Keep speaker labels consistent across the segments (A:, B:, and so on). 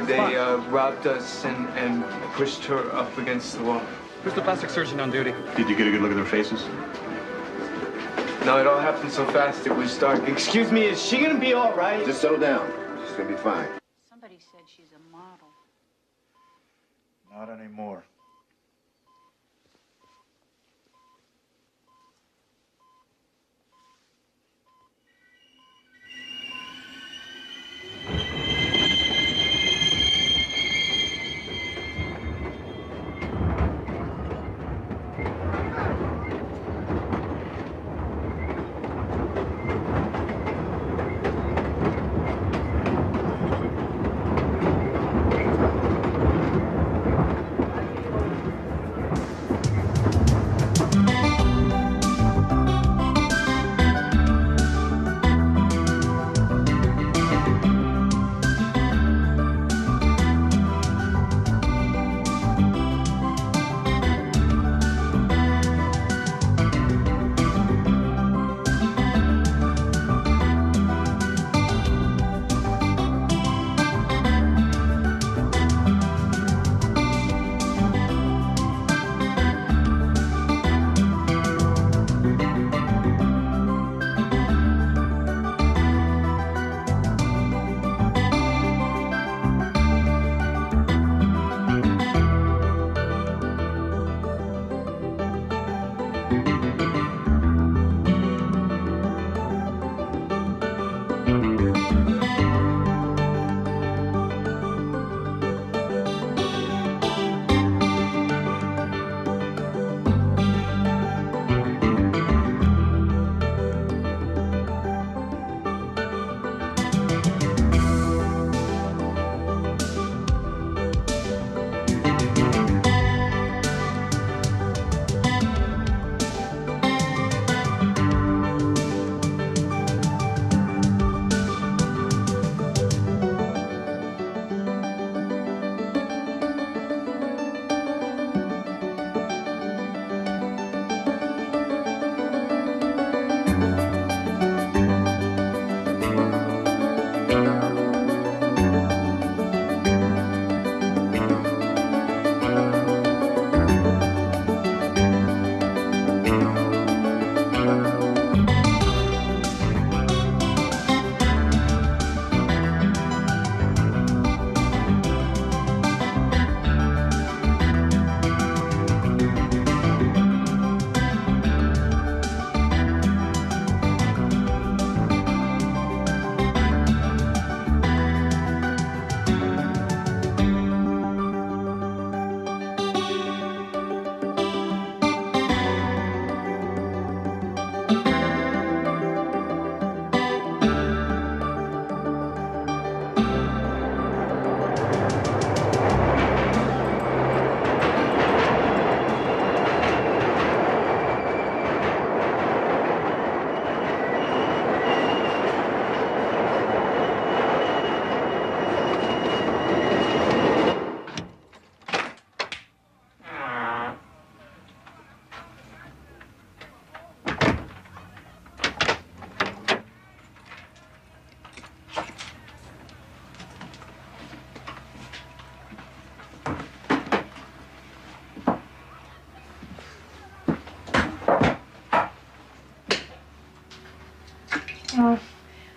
A: They robbed us and pushed her up against the wall.
B: Who's the plastic surgeon on duty?
C: Did you get a good look at their faces?
A: No, it all happened so fast it was dark. Excuse me, is she gonna be all right?
C: Just settle down. She's gonna be fine.
D: Somebody said she's a model.
C: Not anymore.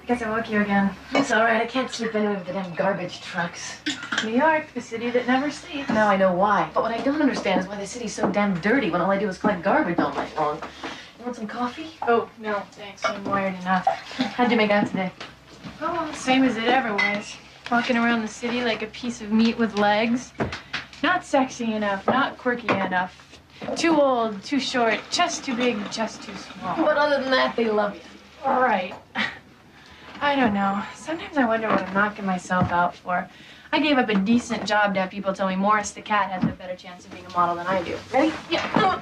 E: I guess I woke you again. It's all right. I can't sleep anyway with the damn garbage trucks. New York, the city that never sleeps. Now I know why. But what I don't understand is why the city's so damn dirty when all I do is collect garbage all night long. You want some coffee? Oh, no, thanks. I'm wired enough. How'd you make out today? Oh, well, same as it ever was. Walking around the city like a piece of meat with legs. Not sexy enough, not quirky enough. Too old, too short, chest too big, chest too small. But other than that, they love you. All right. I don't know. Sometimes I wonder what I'm knocking myself out for. I gave up a decent job to have people tell me Morris the cat has a better chance of being a model than I do. Ready? Yeah.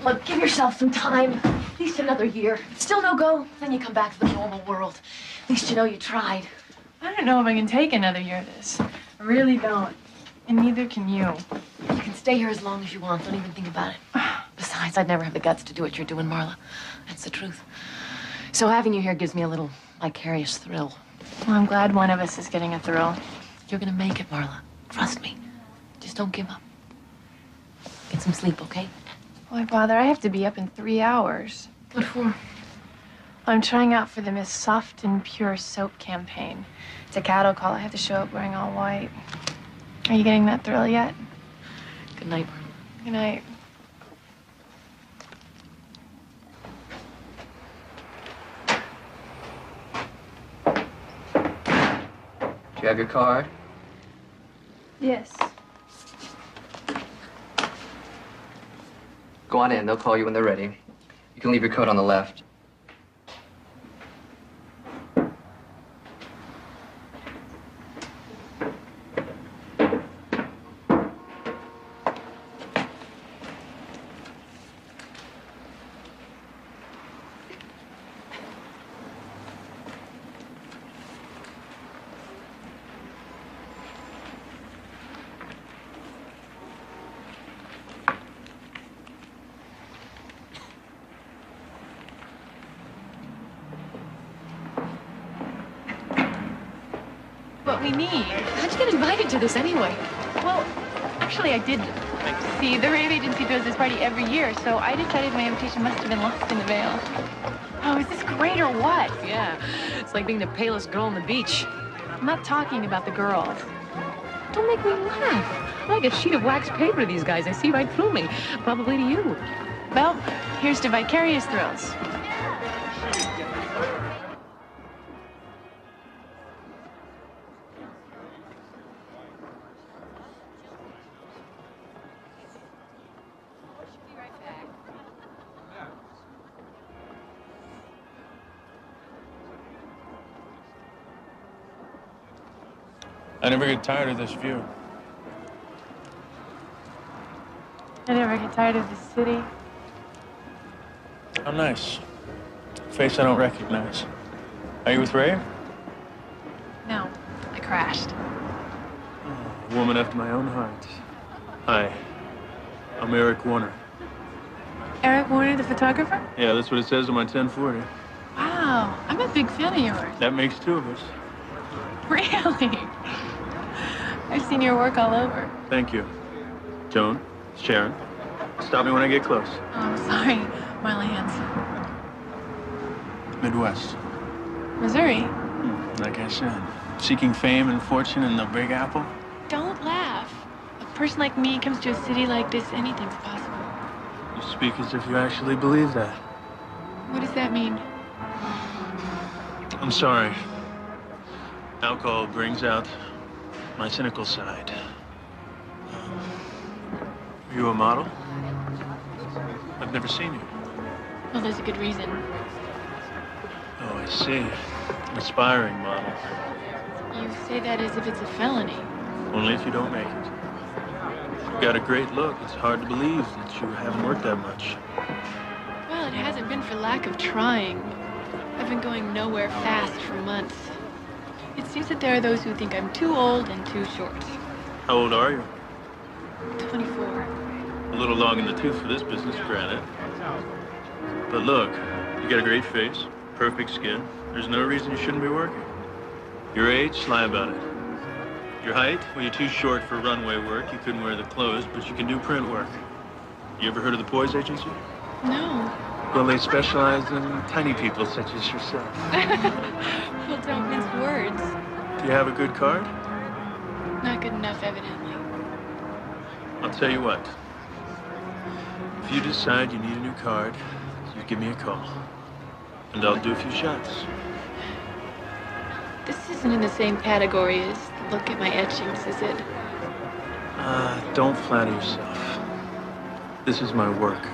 E: Look, give yourself some time. At least another year. If still no go, then you come back to the normal world. At least you know you tried. I don't know if I can take another year of this. I really don't. And neither can you. You can stay here as long as you want. Don't even think about it. Besides, I'd never have the guts to do what you're doing, Marla. That's the truth. So having you here gives me a little vicarious thrill. Well, I'm glad one of us is getting a thrill. You're gonna make it, Marla. Trust me. Just don't give up. Get some sleep, okay? Boy, Father, I have to be up in 3 hours. What for? I'm trying out for the Miss Soft and Pure Soap campaign. It's a cattle call. I have to show up wearing all white. Are you getting that thrill yet? Good night, Marla. Good night.
B: Do you have your card?
E: Yes.
B: Go on in. They'll call you when they're ready. You can leave your coat on the left.
E: What we need. How'd you get invited to this anyway? Well, actually, I did. See, the rave agency does this party every year, so I decided my invitation must have been lost in the mail. Oh, is this great or what?
F: Yeah, it's like being the palest girl on the beach.
E: I'm not talking about the girls.
F: Don't make me laugh. I'm like a sheet of wax paper to these guys. I see right through me. Probably to you.
E: Well, here's to vicarious thrills.
G: I never get tired of this view.
E: I never get tired of the city.
G: How nice. Face I don't recognize. Are you with Ray?
E: No, I crashed.
G: A woman after my own heart. Hi. I'm Eric Warner.
E: Eric Warner, the photographer?
G: Yeah, that's what it says on my 1040.
E: Wow, I'm a big fan of yours.
G: That makes two of us.
E: Really? I've seen your work all over.
G: Thank you. Joan, Sharon, stop me when I get close.
E: Oh, I'm sorry, Marla Hanson.
G: Midwest.
E: Missouri.
G: Like I said, seeking fame and fortune in the Big Apple.
E: Don't laugh. A person like me comes to a city like this, anything's possible.
G: You speak as if you actually believe that.
E: What does that mean?
G: I'm sorry. Alcohol brings out my cynical side. Are you a model? I've never seen you.
E: Well, there's a good reason.
G: Oh, I see. An aspiring model.
E: You say that as if it's a felony.
G: Only if you don't make it. You've got a great look. It's hard to believe that you haven't worked that much.
E: Well, it hasn't been for lack of trying. I've been going nowhere fast for months. It seems that there are those who think I'm too old and too short.
G: How old are you?
E: 24.
G: A little long in the tooth for this business, granted. But look, you got a great face, perfect skin. There's no reason you shouldn't be working. Your age, lie about it. Your height, well, you're too short for runway work. You couldn't wear the clothes, but you can do print work. You ever heard of the Poise Agency?
E: No.
G: Well, they specialize in tiny people such as yourself.
F: Well, don't mince words.
G: Do you have a good card?
F: Not good enough, evidently.
G: I'll tell you what. If you decide you need a new card, you give me a call. And I'll do a few shots.
F: This isn't in the same category as the look at my etchings, is it?
G: Don't flatter yourself. This is my work.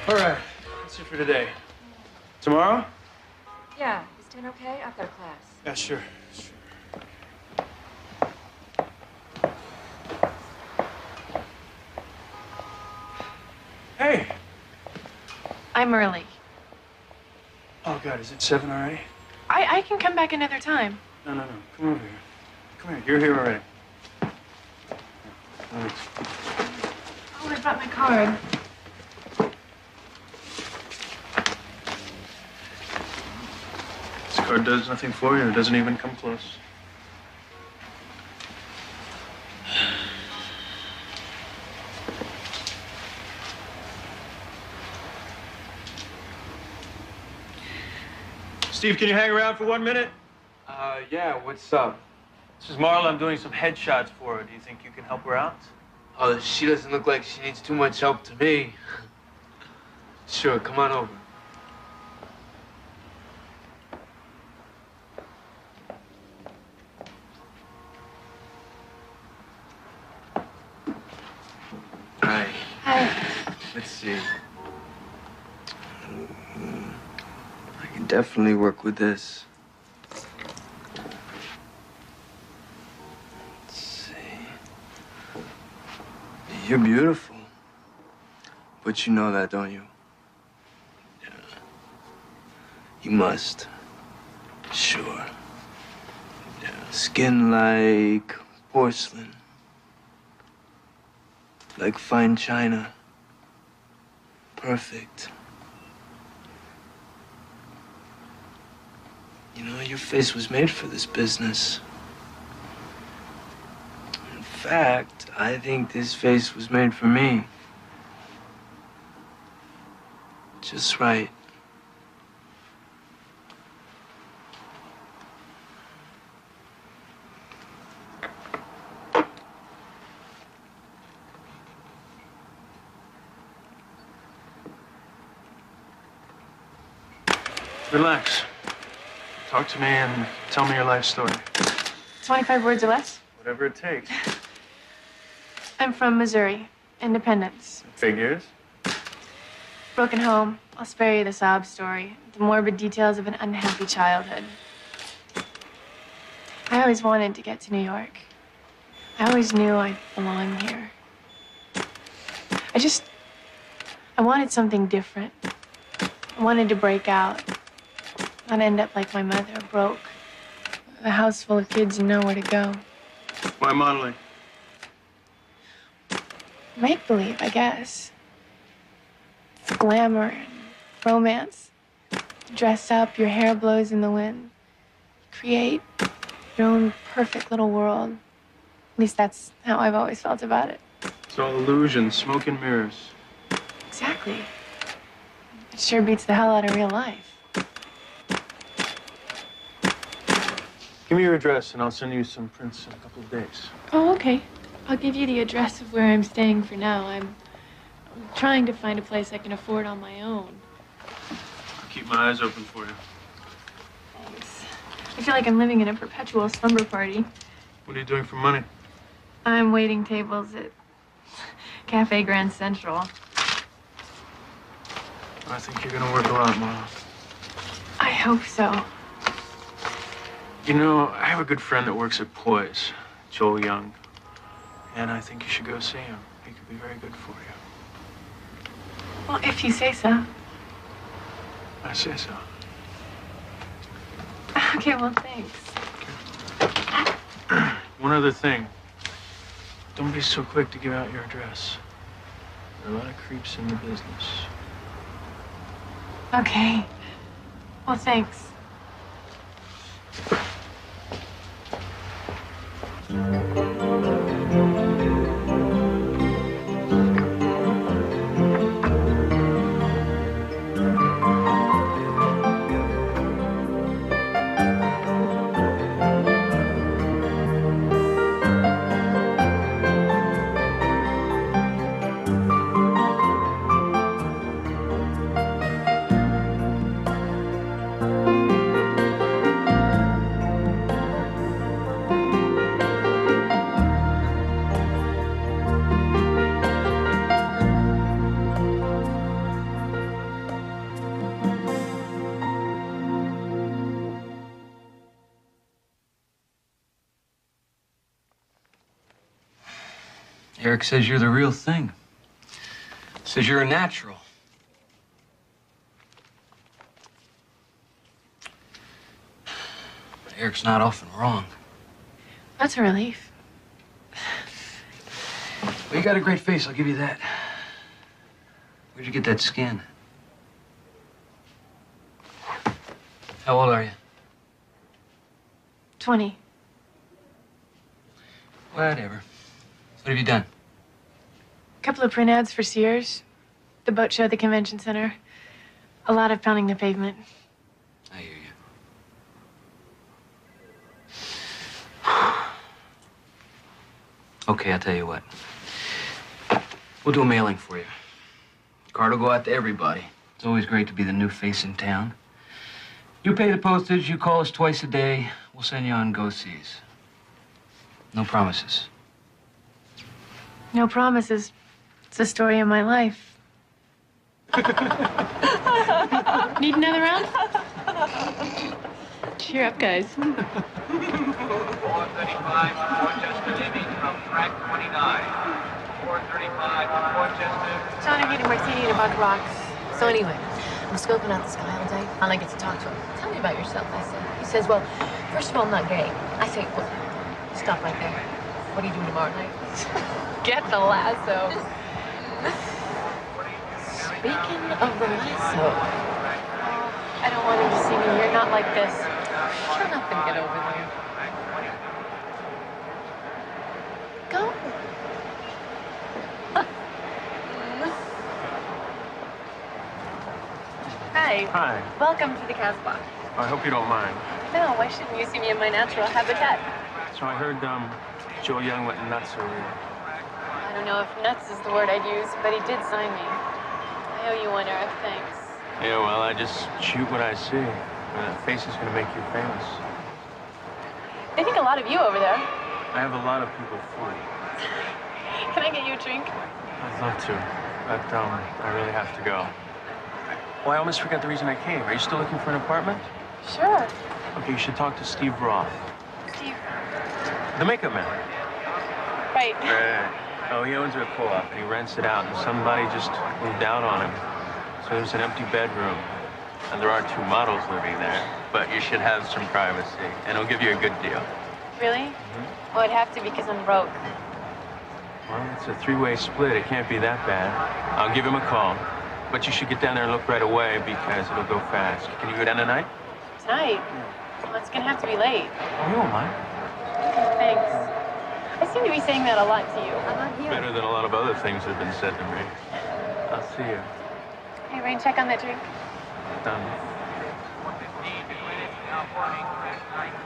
G: All right, that's it for today. Tomorrow?
H: Yeah, is 10 okay? I've got a class.
G: Yeah, sure. Hey!
E: I'm early.
G: Oh, God, is it 7 already?
E: I can come back another time.
G: No. Come over here. Come here. You're here already. All right.
E: Oh, I brought my card.
G: This card does nothing for you. It doesn't even come close. Steve, can you hang around for 1 minute?
A: Yeah, what's up?
G: This is Marla. I'm doing some headshots for her. Do you think you can help her out?
A: Oh, she doesn't look like she needs too much help to me. Sure, come on over. Hi.
E: Hi.
A: Let's see. I can definitely work with this. Let's see. You're beautiful. But you know that, don't you? Yeah. You must. Sure. Yeah. Skin like porcelain. Like fine china. Perfect. You know, your face was made for this business. In fact, I think this face was made for me. Just right.
G: Relax. Talk to me and tell me your life story.
E: 25 words or less?
G: Whatever it takes.
E: I'm from Missouri. Independence.
G: Figures.
E: Broken home. I'll spare you the sob story. The morbid details of an unhappy childhood. I always wanted to get to New York. I always knew I belonged here. I wanted something different. I wanted to break out. Not end up like my mother, broke. A house full of kids and nowhere to go.
G: Why modeling?
E: Make-believe, I guess. It's glamour and romance. Dress up, your hair blows in the wind. Create your own perfect little world. At least that's how I've always felt about it.
G: It's all illusion, smoke and mirrors.
E: Exactly. It sure beats the hell out of real life.
G: Give me your address and I'll send you some prints in a couple of days.
E: Oh, okay. I'll give you the address of where I'm staying for now. I'm trying to find a place I can afford on my own.
G: I'll keep my eyes open for you.
E: Thanks. I feel like I'm living in a perpetual slumber party.
G: What are you doing for money?
E: I'm waiting tables at Cafe Grand Central.
G: I think you're gonna work a lot, Marla.
E: I hope so.
G: You know, I have a good friend that works at Poise, Joel Young. And I think you should go see him. He could be very good for you.
E: Well, if you say so.
G: I say so.
E: Okay, well, thanks.
G: One other thing. Don't be so quick to give out your address. There are a lot of creeps in the business.
E: Okay. Well, thanks.
B: Eric says you're the real thing. Says you're a natural. Eric's not often wrong.
E: That's a relief.
B: Well, you got a great face, I'll give you that. Where'd you get that skin? How old are you?
E: 20.
B: Whatever. What have you done?
E: A couple of print ads for Sears, the boat show at the convention center. A lot of pounding the pavement.
B: I hear you. Okay, I'll tell you what. We'll do a mailing for you. Card will go out to everybody. It's always great to be the new face in town. You pay the postage, you call us twice a day, we'll send you on go-sees. No promises.
E: No promises. It's the story of my life. Need another round? Cheer up, guys.
I: 435 Rochester leaving from track 29. 435 Rochester.
E: John, I'm getting martini and a buck rocks. So anyway, I'm scoping out the sky all day. Finally get to talk to him. Tell me about yourself, I said. He says, well, first of all, I'm not gay. I say, well, stop right there. What are you doing tomorrow night? Get the lasso. Speaking of the lasso, I don't want him to see me. You're not like this. You're not gonna get over there. Go. Hi.
G: Hi.
E: Welcome to the Casbah.
G: I hope you don't mind.
E: No, why shouldn't you see me in my natural habitat?
G: So I heard, Joe Young went nuts over you.
E: I don't know if nuts is the word I'd use, but he did sign me. I owe you one, Eric. Thanks.
G: Yeah, well, I just shoot what I see. That face is gonna make you famous.
E: They think a lot of you over there.
G: I have a lot of people fooled.
E: Can I get you a drink?
G: I'd love to, but, I really have to go. Oh, I almost forgot the reason I came. Are you still looking for an apartment?
E: Sure.
G: Okay, you should talk to Steve Roth.
E: Steve.
G: The makeup man.
E: Right.
G: Oh, he owns a co-op and he rents it out, and somebody just moved out on him. So there's an empty bedroom, and there are 2 models living there, but you should have some privacy, and it'll give you a good deal.
E: Really? Well, it'd have to be because I'm broke.
G: Well, it's a 3-way split. It can't be that bad. I'll give him a call, but you should get down there and look right away because it'll go fast. Can you go down tonight?
E: Tonight? Well, it's gonna have to be late.
G: Oh, you won't mind.
E: Thanks. I seem to be saying that a lot to you.
G: Better than a lot of other things that have been said to me. I'll see you.
E: Hey, Rain, check on that drink.
G: Done.
I: 415 between it now forming track 19.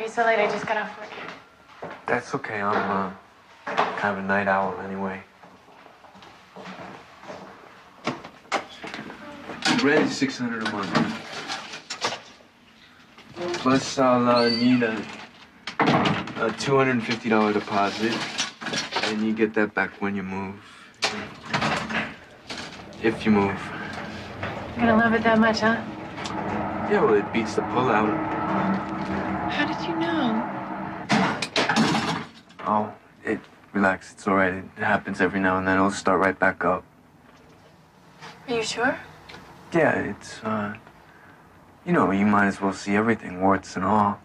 E: be so late. I just got off work.
A: That's okay. I'm kind of a night owl anyway. Rent is $600 a month. Plus, I'll need a $250 deposit, and you get that back when you move. If you move.
E: You're gonna love it that much, huh?
A: Yeah, well, it beats the pullout.
E: How did you know?
A: Oh, relax. It's all right. It happens every now and then. It'll start right back up.
E: Are you sure?
A: Yeah, it's, you know, you might as well see everything, warts and all.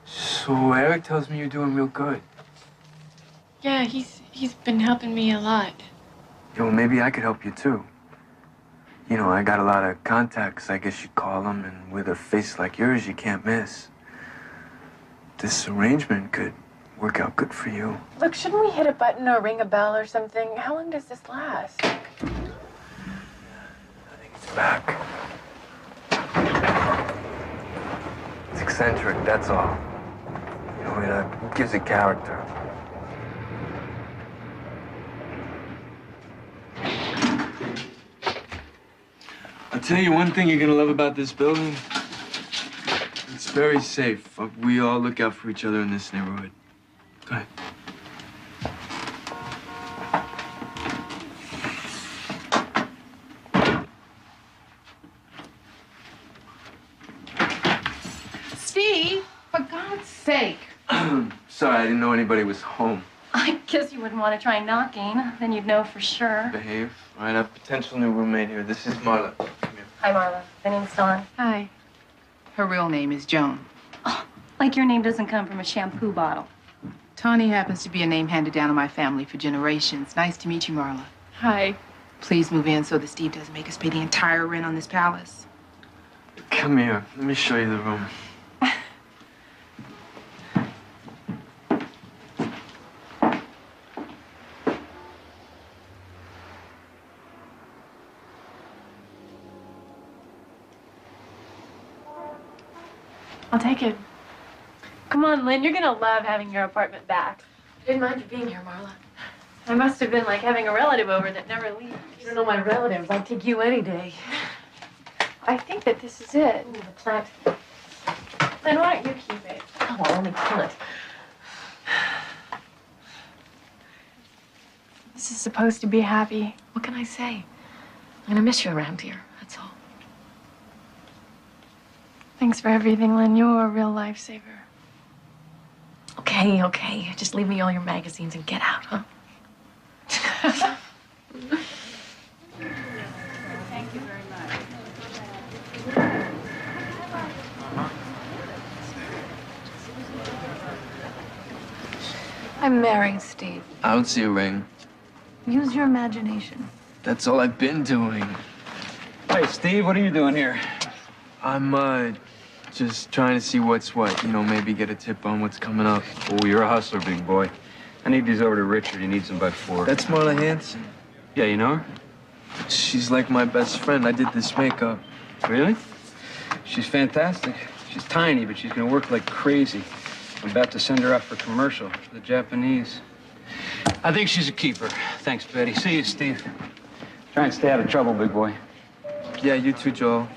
A: So Eric tells me you're doing real good.
E: Yeah, he's been helping me a lot.
A: Yeah, well, maybe I could help you, too. You know, I got a lot of contacts, I guess you'd call them, and with a face like yours, you can't miss. This arrangement could work out good for you.
E: Look, shouldn't we hit a button or ring a bell or something? How long does this last?
A: I think it's back. It's eccentric, that's all. You know, it gives it character. I'll tell you one thing you're gonna love about this building. It's very safe. We all look out for each other in this neighborhood. Go ahead.
E: Steve, for God's sake.
A: Sorry, I didn't know anybody was home.
D: I guess you wouldn't want to try knocking. Then you'd know for sure.
A: Behave. All right, I have a potential new roommate here. This is Marla. Come here.
D: Hi, Marla. My name's Dawn.
F: Hi. Her real name is Joan.
D: Oh, like your name doesn't come from a shampoo bottle.
F: Tawny happens to be a name handed down in my family for generations. Nice to meet you, Marla.
E: Hi.
F: Please move in so that Steve doesn't make us pay the entire rent on this palace.
A: Come here. Let me show you the room.
E: I'll take it. Come on, Lynn. You're gonna love having your apartment back. I didn't mind you being here, Marla. I must have been like having a relative over that never leaves. You don't know my relatives. I'd take you any day. I think that this is it. Ooh, the plant. Lynn, why don't you keep it? Oh, I'll only kill it. This is supposed to be happy. What can I say? I'm gonna miss you around here. That's all. Thanks for everything, Lynn. You're a real lifesaver. Okay, okay. Just leave me all your magazines and get out, huh?
D: Thank you very much.
E: I'm married, Steve.
A: I don't see a ring.
E: Use your imagination.
A: That's all I've been doing.
B: Hey, Steve, what are you doing here?
A: I'm, just trying to see what's what. You know, maybe get a tip on what's coming up.
B: Oh, you're a hustler, big boy. I need these over to Richard. He needs them by 4.
A: That's Marla Hanson.
B: Yeah, you know her?
A: She's like my best friend. I did this makeup.
B: Really? She's fantastic. She's tiny, but she's gonna work like crazy. I'm about to send her out for commercial for the Japanese. I think she's a keeper. Thanks, Betty. See you, Steve. Try and stay out of trouble, big boy.
A: Yeah, you too, Joel.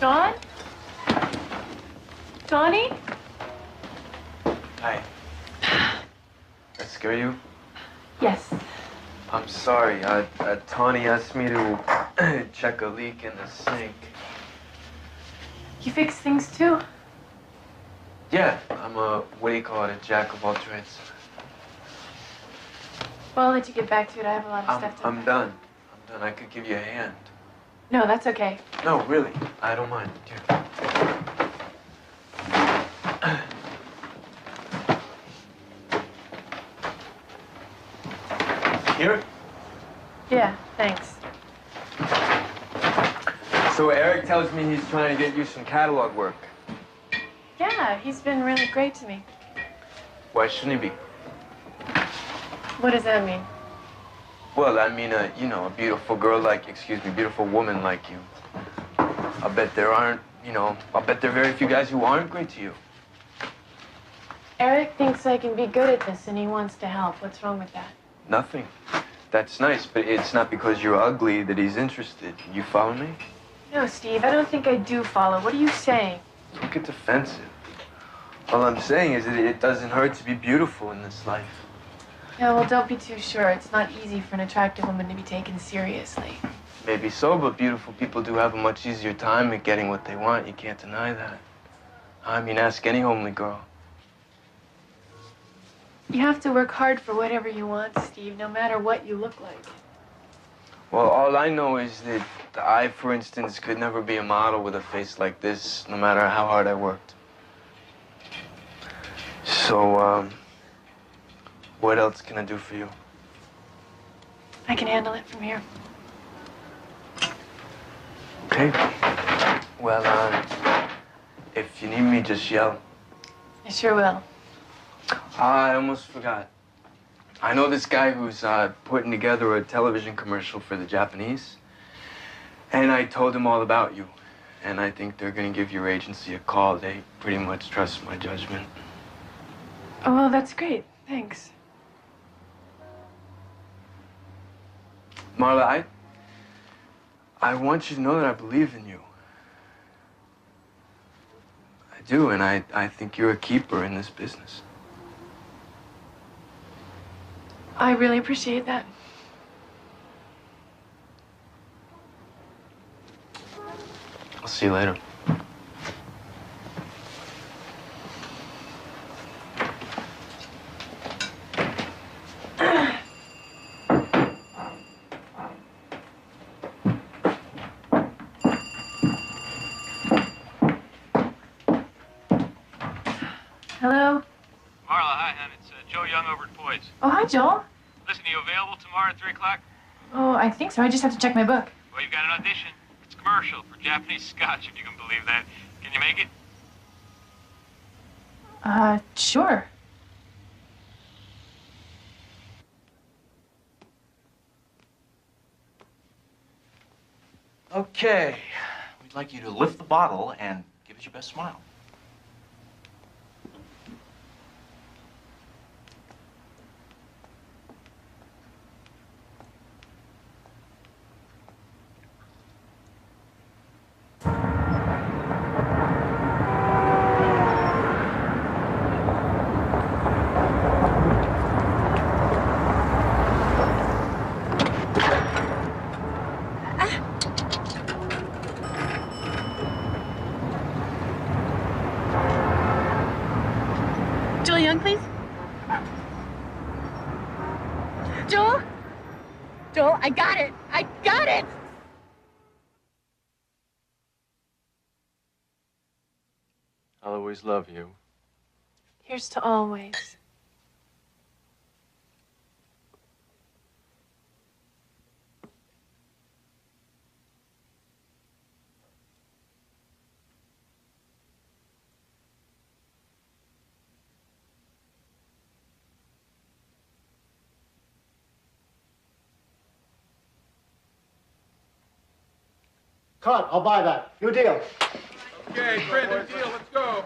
E: Dawn? Tawny?
A: Hi. Did I scare you?
E: Yes.
A: I'm sorry. Tawny asked me to check a leak in the sink.
E: You fix things too?
A: Yeah, I'm what do you call it, a jack of all trades.
E: Well, I'll let you get back to it. I have a lot of stuff to
A: I'm done. I'm done. I could give you a hand.
E: No, that's okay.
A: No, really. I don't mind. Here. Here?
E: Yeah, thanks.
A: So Eric tells me he's trying to get you some catalog work.
E: Yeah, he's been really great to me.
A: Why shouldn't he be?
E: What does that mean?
A: Well, I mean, you know, a beautiful girl like, excuse me, beautiful woman like you. I bet there aren't, you know, I bet there are very few guys who aren't great to you.
E: Eric thinks I can be good at this and he wants to help. What's wrong with that?
A: Nothing. That's nice, but it's not because you're ugly that he's interested. You follow me?
E: No, Steve, I don't think I do follow. What are you saying?
A: Don't get defensive. All I'm saying is that it doesn't hurt to be beautiful in this life.
E: Yeah, well, don't be too sure. It's not easy for an attractive woman to be taken seriously.
A: Maybe so, but beautiful people do have a much easier time at getting what they want. You can't deny that. I mean, ask any homely girl.
E: You have to work hard for whatever you want, Steve, no matter what you look like.
A: Well, all I know is that I, for instance, could never be a model with a face like this, no matter how hard I worked. So, what else can I do for you?
E: I can handle it from here.
A: Okay. Well, if you need me, just yell.
E: I sure will.
A: I almost forgot. I know this guy who's putting together a television commercial for the Japanese. And I told him all about you. And I think they're going to give your agency a call. They pretty much trust my judgment.
E: Oh, well, that's great. Thanks.
A: Marla, I want you to know that I believe in you. I do, and I think you're a keeper in this business.
E: I really appreciate that.
A: I'll see you later.
E: Hello?
I: Marla, hi, hon. It's Joe Young over at Poise.
E: Oh, hi, Joel.
I: Listen, are you available tomorrow at 3 o'clock?
E: Oh, I think so. I just have to check my book.
I: Well, you've got an audition. It's commercial for Japanese scotch, if you can believe that. Can you make it?
E: Sure.
J: Okay. We'd like you to lift the bottle and give us your best smile.
E: Joel Young, please. Joel? Joel, I got it. I got it.
A: I'll always love you.
E: Here's to always.
K: Cut. I'll buy that. New deal.
L: Okay, Fred, new deal. Let's go.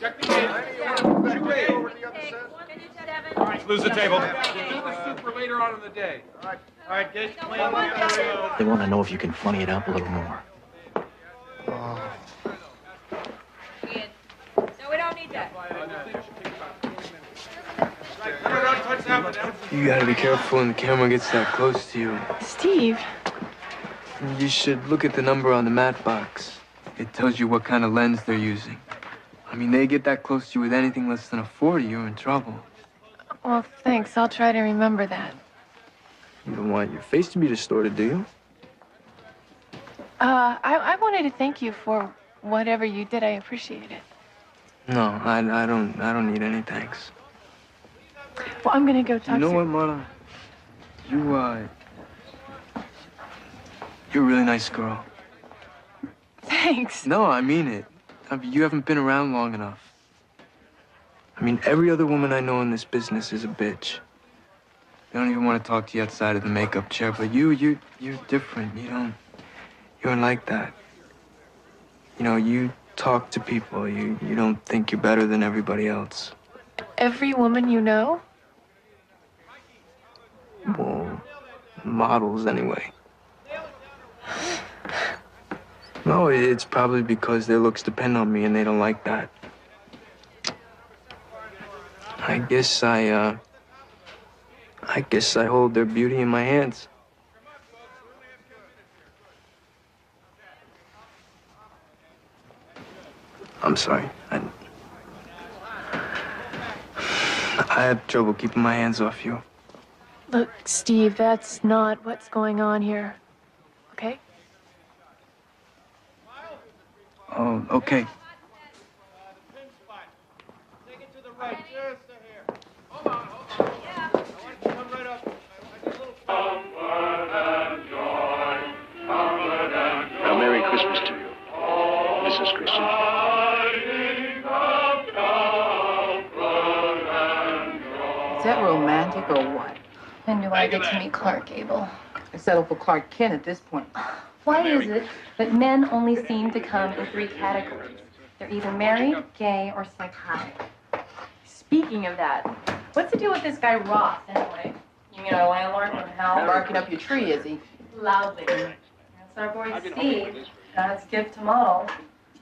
L: Check the gate. All right, lose the table. Super later on in the day. All right, get clean.
J: They want to know if you can funny it up a little more.
H: So we don't need that.
A: You gotta be careful when the camera gets that close to you.
E: Steve.
A: You should look at the number on the matte box. It tells you what kind of lens they're using. I mean, they get that close to you with anything less than a 40, you're in trouble.
E: Well, thanks. I'll try to remember that.
A: You don't want your face to be distorted, do you?
E: I wanted to thank you for whatever you did. I appreciate it.
A: No, I don't need any thanks.
E: Well, I'm gonna go talk to...
A: You know what, Marla? You're a really nice girl.
E: Thanks.
A: No, I mean it. I mean, you haven't been around long enough. I mean, every other woman I know in this business is a bitch. I don't even want to talk to you outside of the makeup chair, but you're different. You're like that. You know, you talk to people. You don't think you're better than everybody else.
F: Every woman you know?
A: Well, models anyway. No, it's probably because their looks depend on me and they don't like that. I guess I hold their beauty in my hands. I'm sorry. I had trouble keeping my hands off you.
F: Look, Steve, that's not what's going on here. Okay?
A: Oh, okay.
C: Now, Merry Christmas to you, Mrs. Christian.
M: Is that romantic or what?
D: When do I get to meet Clark Gable?
M: I settle for Clark Kent at this point.
D: Why is it that men only seem to come in 3 categories? They're either married, gay, or psychotic. Speaking of that, what's the deal with this guy Ross, anyway? You mean our landlord from hell?
M: Barking up your tree, is he?
D: Loudly. That's our boy Steve. God's gift to models.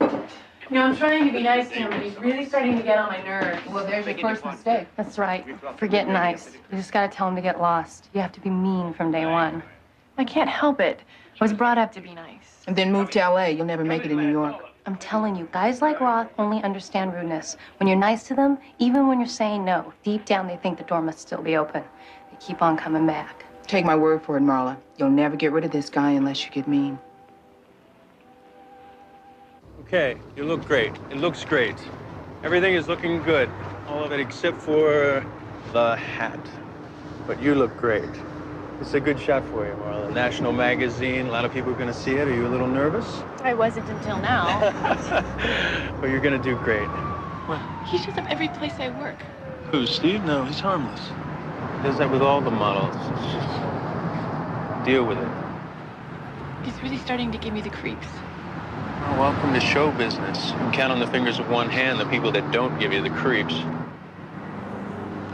D: You know, I'm trying to be nice to him, but he's really starting to get on my nerves.
M: Well, there's your first mistake.
D: That's right. Forget nice. You just gotta tell him to get lost. You have to be mean from day one.
F: I can't help it. I was brought up to be nice.
M: And then move to LA. You'll never make it in New York.
D: I'm telling you, guys like Roth only understand rudeness. When you're nice to them, even when you're saying no, deep down they think the door must still be open. They keep on coming back.
M: Take my word for it, Marla. You'll never get rid of this guy unless you get mean.
G: Okay, you look great. It looks great. Everything is looking good. All of it except for the hat. But you look great. It's a good shot for you, Marla. National magazine, a lot of people are going to see it. Are you a little nervous?
F: I wasn't until now.
G: Well, you're going to do great.
F: He shows up every place I work.
G: Who, Steve? No, he's harmless. He does that with all the models. Just deal with it.
F: He's really starting to give me the creeps.
G: Well, welcome to show business. You can count on the fingers of one hand the people that don't give you the creeps.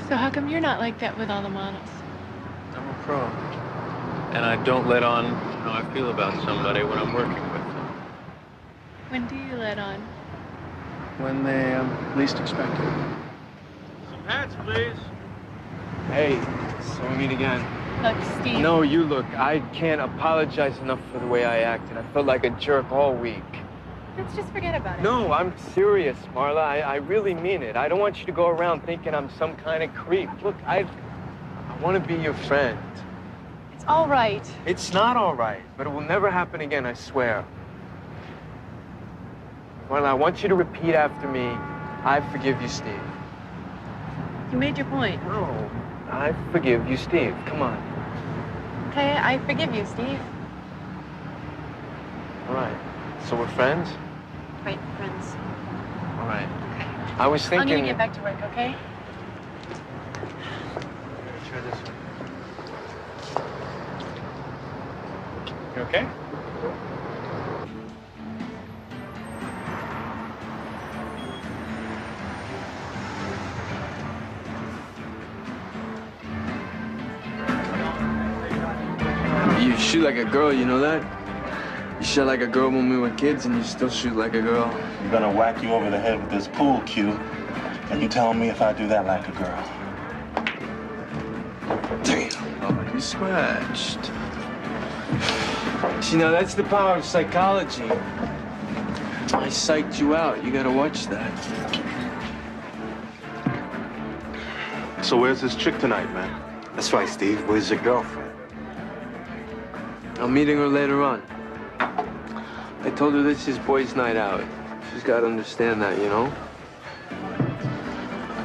F: So how come you're not like that with all the models?
G: I'm a pro. And I don't let on how I feel about somebody when I'm working with them.
F: When do you let on?
G: When they least expect it. Some hats, please.
A: Hey, so we meet again.
F: Look, Steve.
A: No, you look. I can't apologize enough for the way I acted. I felt like a jerk all week.
F: Let's just forget about it.
A: No, I'm serious, Marla. I really mean it. I don't want you to go around thinking I'm some kind of creep. Look, I want to be your friend.
F: It's all right.
A: It's not all right, but it will never happen again, I swear. Marla, I want you to repeat after me, I forgive you, Steve.
F: You made your point.
A: No, I forgive you, Steve. Come on.
F: Okay, I forgive you, Steve.
A: All right. So we're friends?
F: Right, friends.
A: All right.
F: Okay.
A: I was thinking...
F: I'm gonna get back to work, okay?
G: Try this one. You okay?
A: You shoot like a girl, you know that? You shot like a girl when we were kids, and you still shoot like a girl.
C: I'm gonna whack you over the head with this pool cue, and you telling me if I do that like a girl.
A: Damn. Oh, you scratched. See, now that's the power of psychology. I psyched you out. You gotta watch that.
C: So where's this chick tonight, man?
K: That's right, Steve. Where's your girlfriend?
A: I'm meeting her later on. I told her this is boys' night out. She's got to understand that, you know?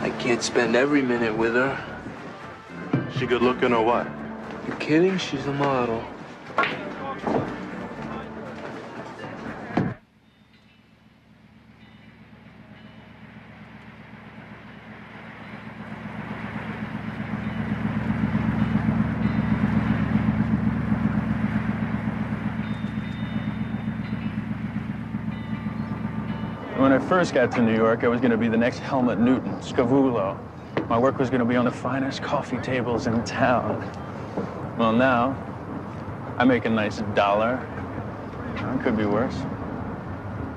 A: I can't spend every minute with her.
C: She good looking or what?
A: You kidding? She's a model.
N: first got to New York, I was going to be the next Helmut Newton, Scavullo. My work was going to be on the finest coffee tables in town. Well, now, I make a nice $1. It could be worse.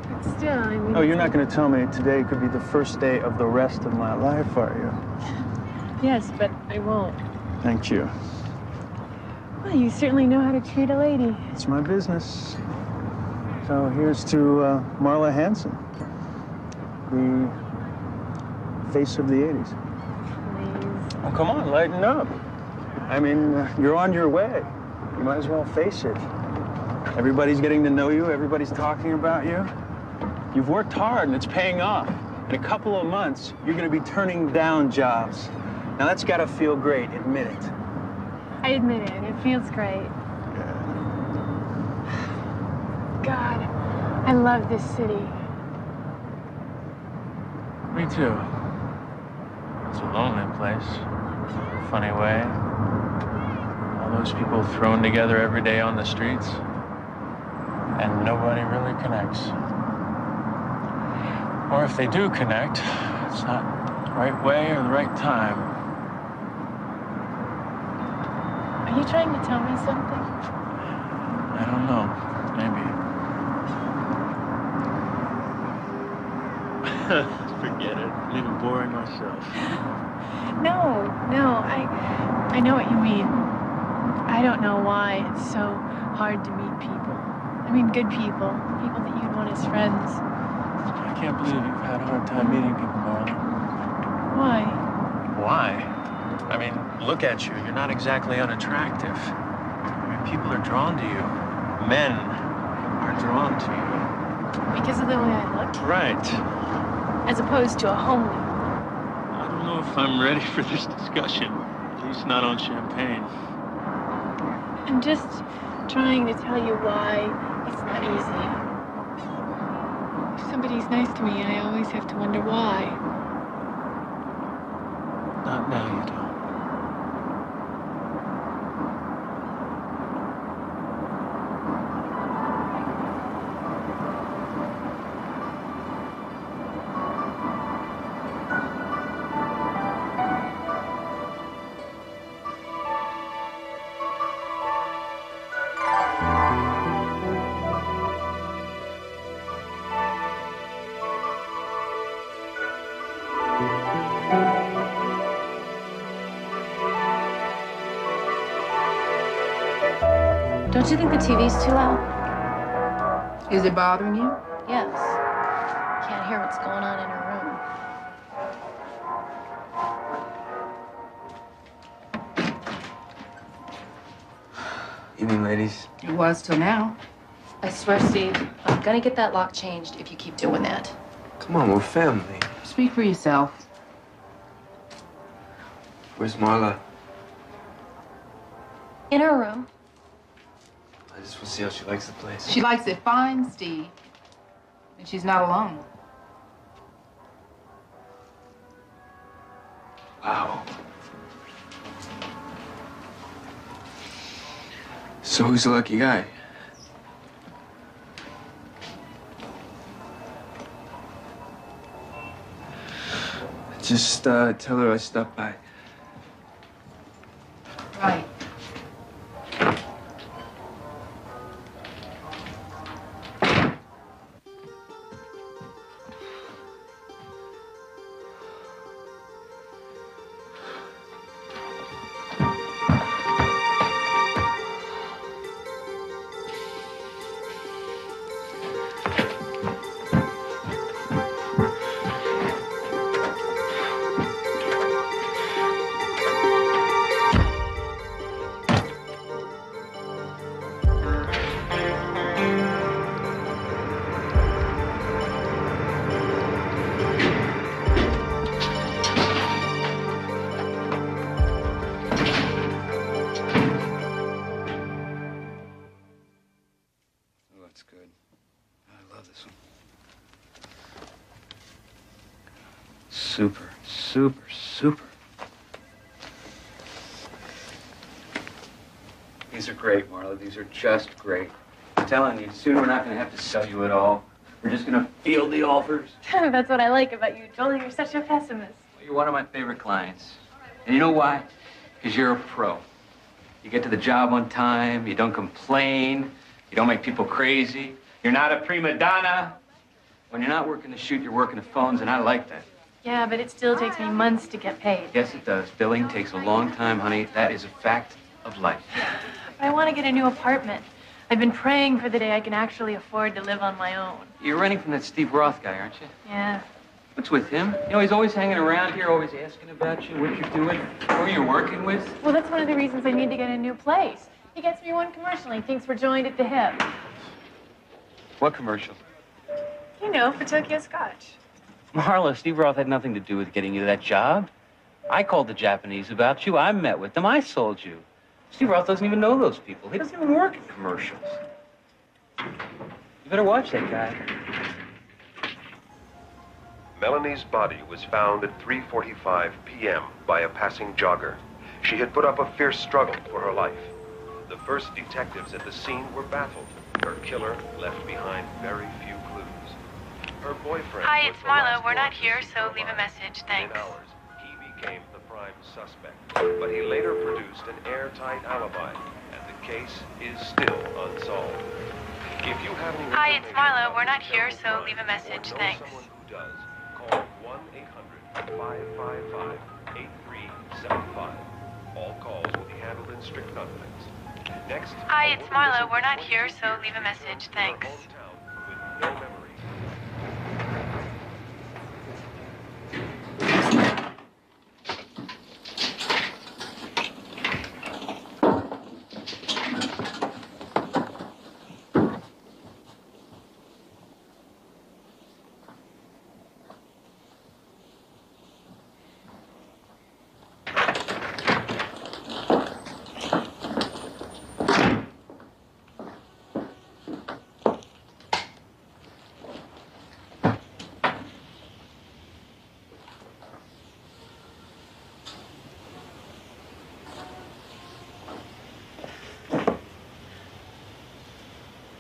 F: But still, I mean...
N: Oh, you're not going to tell me today could be the first day of the rest of my life, are you?
F: Yes, but I won't.
N: Thank you.
F: Well, you certainly know how to treat a lady.
N: It's my business. So here's to Marla Hanson, the face of the 80s.
F: Please.
N: Oh, come on, lighten up. I mean, you're on your way. You might as well face it. Everybody's getting to know you. Everybody's talking about you. You've worked hard, and it's paying off. In a couple of months, you're going to be turning down jobs. Now, that's got to feel great. Admit it.
F: I admit it. It feels great. God, I love this city.
N: Me too. It's a lonely place. In a funny way. All those people thrown together every day on the streets. And nobody really connects. Or if they do connect, it's not the right way or the right time.
F: Are you trying to tell me something?
N: I don't know. Maybe.
G: Forget it. I'm even boring myself.
F: No, I know what you mean. I don't know why it's so hard to meet people. I mean, good people that you'd want as friends.
N: I can't believe you've had a hard time meeting people, Marla.
F: Why?
N: Why? I mean, look at you. You're not exactly unattractive. I mean, people are drawn to you. Men are drawn to you.
F: Because of the way I look?
N: Right.
F: As opposed to a homely.
G: I don't know if I'm ready for this discussion. At least not on champagne.
F: I'm just trying to tell you why it's not easy. If somebody's nice to me, I always have to wonder why.
N: Not now, you don't.
D: Don't you think the TV's too loud?
M: Is it bothering you?
D: Yes. Can't hear what's going on in her room.
A: Evening, ladies.
M: It was till now.
D: I swear, Steve, I'm gonna get that lock changed if you keep doing that.
A: Come on, we're family.
M: Speak for yourself.
A: Where's Marla?
D: In her room.
A: I just want to see how she likes the place.
M: She likes it fine, Steve. And she's not alone.
A: Wow. So who's the lucky guy? Just tell her I stopped by.
M: Right.
A: Super, super, super.
B: These are great, Marla. These are just great. I'm telling you, soon we're not going to have to sell you at all. We're just gonna field the offers.
F: That's what I like about you, Joel. You're such a pessimist.
B: Well, you're one of my favorite clients. And you know why? Because you're a pro. You get to the job on time, you don't complain, you don't make people crazy. You're not a prima donna. When you're not working the shoot, you're working the phones, and I like that.
F: Yeah, but it still takes me months to get paid.
B: Yes, it does. Billing takes a long time, honey. That is a fact of life.
F: But I want to get a new apartment. I've been praying for the day I can actually afford to live on my own.
B: You're renting from that Steve Roth guy, aren't you?
F: Yeah.
B: What's with him? You know, he's always hanging around here, always asking about you, what you're doing, who you're working with.
F: Well, that's one of the reasons I need to get a new place. He gets me one commercial. He thinks we're joined at the hip.
B: What commercial?
F: You know, for Tokyo Scotch.
B: Marla, Steve Roth had nothing to do with getting you that job. I called the Japanese about you. I met with them. I sold you. Steve Roth doesn't even know those people. He doesn't even work in commercials. You better watch that guy.
O: Melanie's body was found at 3:45 p.m. by a passing jogger. She had put up a fierce struggle for her life. The first detectives at the scene were baffled. Her killer left behind very few clues. Her boyfriend.
F: Hi, it's Marla. We're not here, so leave a message. Thanks.
O: In hours, he became the prime suspect. But he later produced an airtight alibi, and the case is still unsolved. If you have any
F: Hi, it's Marla. We're not here, so leave a message. Thanks.
O: Someone who does, call 1-800-555-8375. All calls will be handled in strict confidence. Next.
F: Hi, it's Marla. We're not here, so leave a message. Thanks.
O: Hometown with no memory.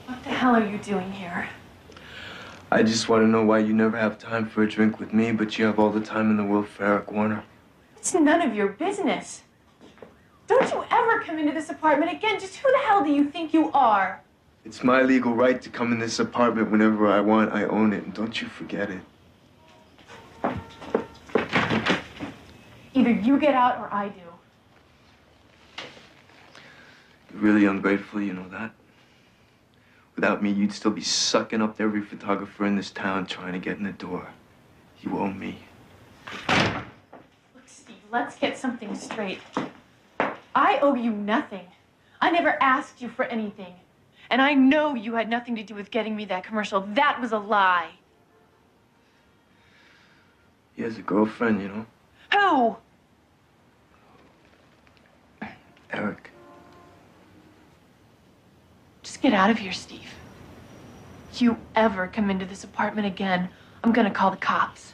F: What the hell are you doing here?
A: I just want to know why you never have time for a drink with me, but you have all the time in the world for Eric Warner.
F: It's none of your business. Don't you ever come into this apartment again. Just who the hell do you think you are?
A: It's my legal right to come in this apartment whenever I want. I own it, and don't you forget it.
F: Either you get out or I do.
A: You're really ungrateful, you know that? Without me, you'd still be sucking up to every photographer in this town trying to get in the door. You owe me.
F: Look, Steve, let's get something straight. I owe you nothing. I never asked you for anything. And I know you had nothing to do with getting me that commercial. That was a lie.
A: He has a girlfriend, you know?
F: Who?
A: Eric.
F: Just get out of here, Steve. If you ever come into this apartment again, I'm gonna call the cops.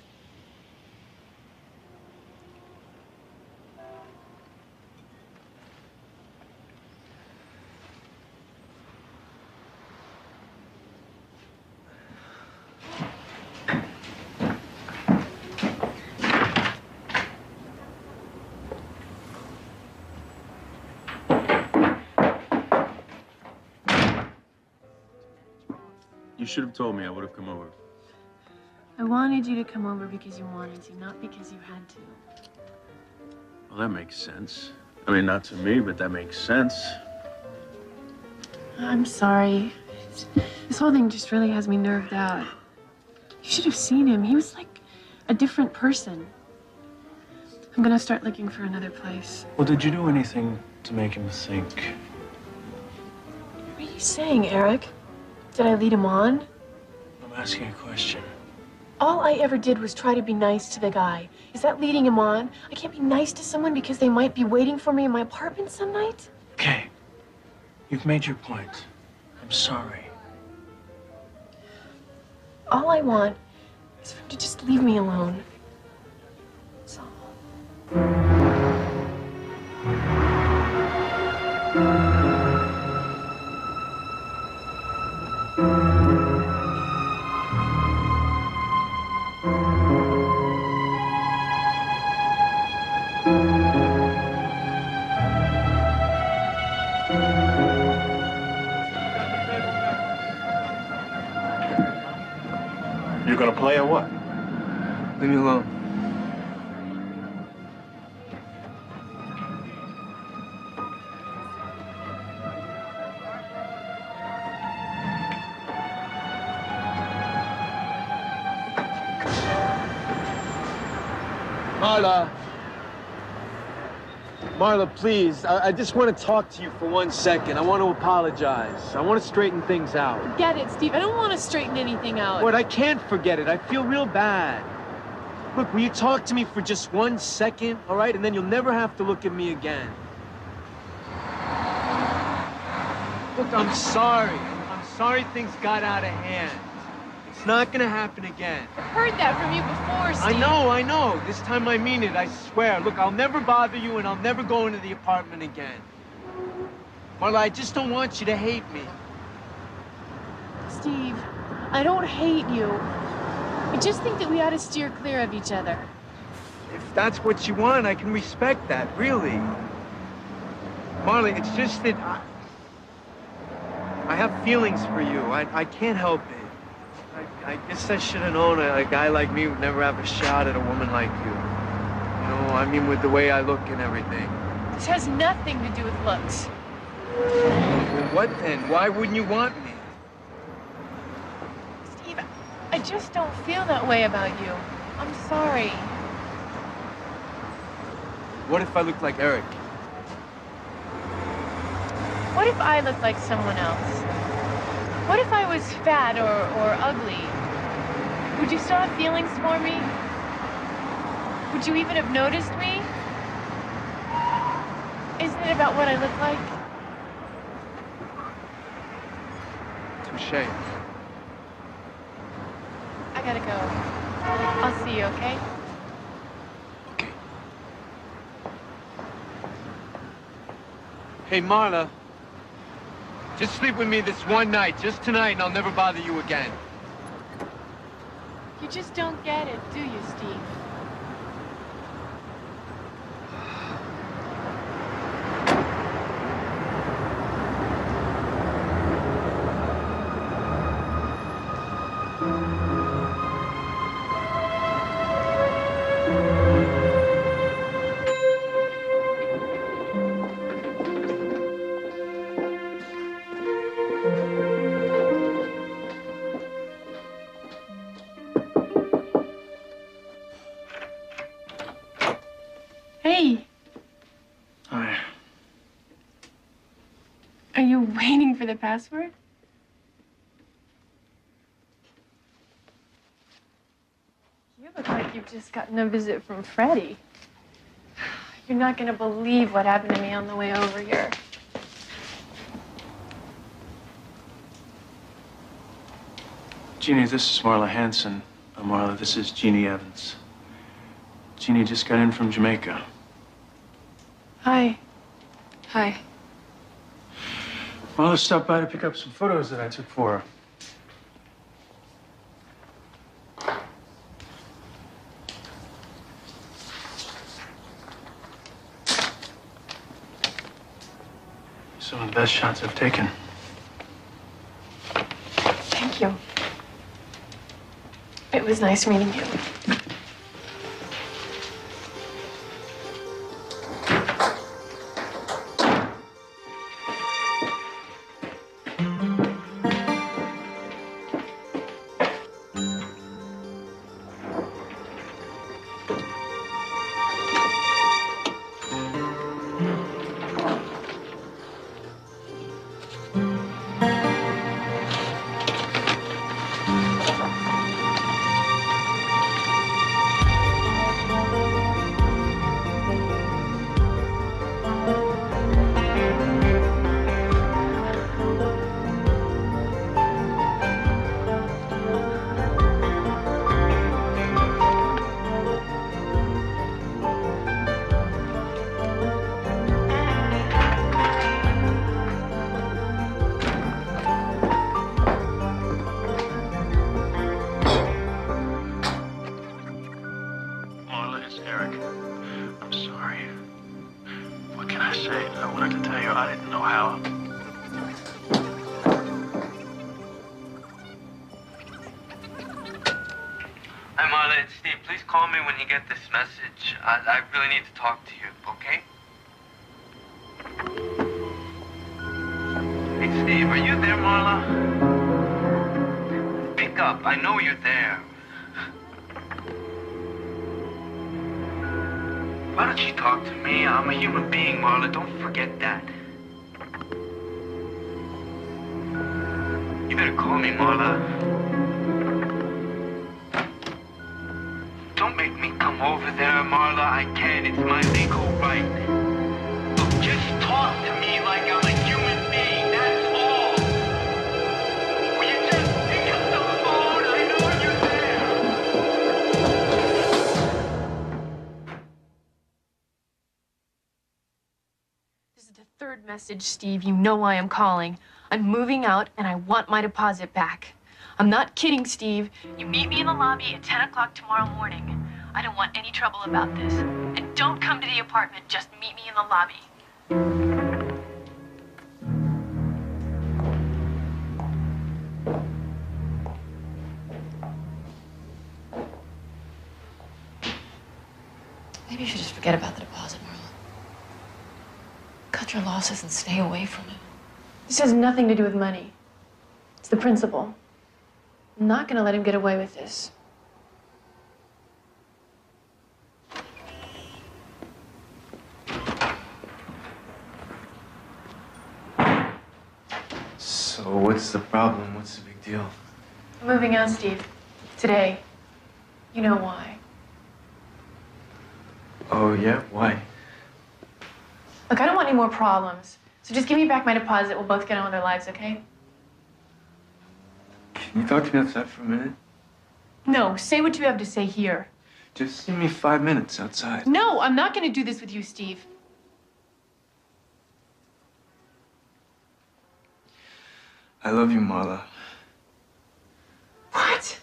G: You should have told me. I would have come over.
F: I wanted you to come over because you wanted to, not because you had to.
G: Well, that makes sense. I mean, not to me, but that makes sense.
F: I'm sorry. This whole thing just really has me nerved out. You should have seen him. He was like a different person. I'm gonna start looking for another place.
N: Well, did you do anything to make him think?
F: What are you saying, Eric? Did I lead him on?
N: I'm asking a question.
F: All I ever did was try to be nice to the guy. Is that leading him on? I can't be nice to someone because they might be waiting for me in my apartment some night?
N: Okay. You've made your point. I'm sorry.
F: All I want is for him to just leave me alone. That's all.
C: Play or what?
A: Leave me alone.
N: Marla. Marla, please. I just want to talk to you for 1 second. I want to apologize. I want to straighten things out.
F: Get it, Steve. I don't want to straighten anything out.
N: What? I can't forget it. I feel real bad. Look, will you talk to me for just 1 second, all right? And then you'll never have to look at me again. Look, I'm sorry. I'm sorry things got out of hand. It's not gonna happen again.
F: I've heard that from you before, Steve.
N: I know. This time I mean it, I swear. Look, I'll never bother you and I'll never go into the apartment again. Marla, I just don't want you to hate me.
F: Steve, I don't hate you. I just think that we ought to steer clear of each other.
N: If that's what you want, I can respect that, really. Marla, it's just that I have feelings for you. I can't help it. I guess I should have known a guy like me would never have a shot at a woman like you. You know, I mean, with the way I look and everything.
F: This has nothing to do with looks.
N: Well, what then? Why wouldn't you want me?
F: Steve, I just don't feel that way about you. I'm sorry.
N: What if I look like Eric?
F: What if I looked like someone else? What if I was fat or ugly? Would you still have feelings for me? Would you even have noticed me? Isn't it about what I look like?
N: Touché.
F: I gotta go. I'll see you, okay?
N: Okay. Hey, Marla. Just sleep with me this one night, just tonight, and I'll never bother you again.
F: You just don't get it, do you, Steve? Hey.
A: Hi.
F: Are you waiting for the password? You look like you've just gotten a visit from Freddie. You're not gonna believe what happened to me on the way over here.
A: Jeannie, this is Marla Hanson. Marla, this is Jeannie Evans. Jeannie just got in from Jamaica.
F: Hi. Hi.
A: Marla stopped by to pick up some photos that I took for her. Some of the best shots I've taken.
F: Thank you. It was nice meeting you.
A: call me when you get this message. I really need to talk to you, okay? Hey, Steve, are you there, Marla? Pick up. I know you're there. Why don't you talk to me? I'm a human being, Marla. Don't forget that. You better call me, Marla. Don't make me come over there, Marla. I can't. It's my legal right. Look, just talk to me like I'm a human being. That's all. Will you just pick up the phone? I know you're there.
F: This is the third message, Steve. You know why I'm calling. I'm moving out, and I want my deposit back. I'm not kidding, Steve. You meet me in the lobby at 10 o'clock tomorrow morning. I don't want any trouble about this. And don't come to the apartment. Just meet me in the lobby.
E: Maybe you should just forget about the deposit, Marla. Cut your losses and stay away from it.
F: This has nothing to do with money. It's the principle. I'm not gonna let him get away with this.
A: So what's the problem? What's the big deal?
F: I'm moving out, Steve. Today. You know why.
A: Oh, yeah? Why?
F: Look, I don't want any more problems. So just give me back my deposit. We'll both get on with our lives, okay?
A: Can you talk to me outside for a minute?
F: No, say what you have to say here.
A: Just give me 5 minutes outside.
F: No, I'm not gonna do this with you, Steve.
A: I love you, Marla.
F: What?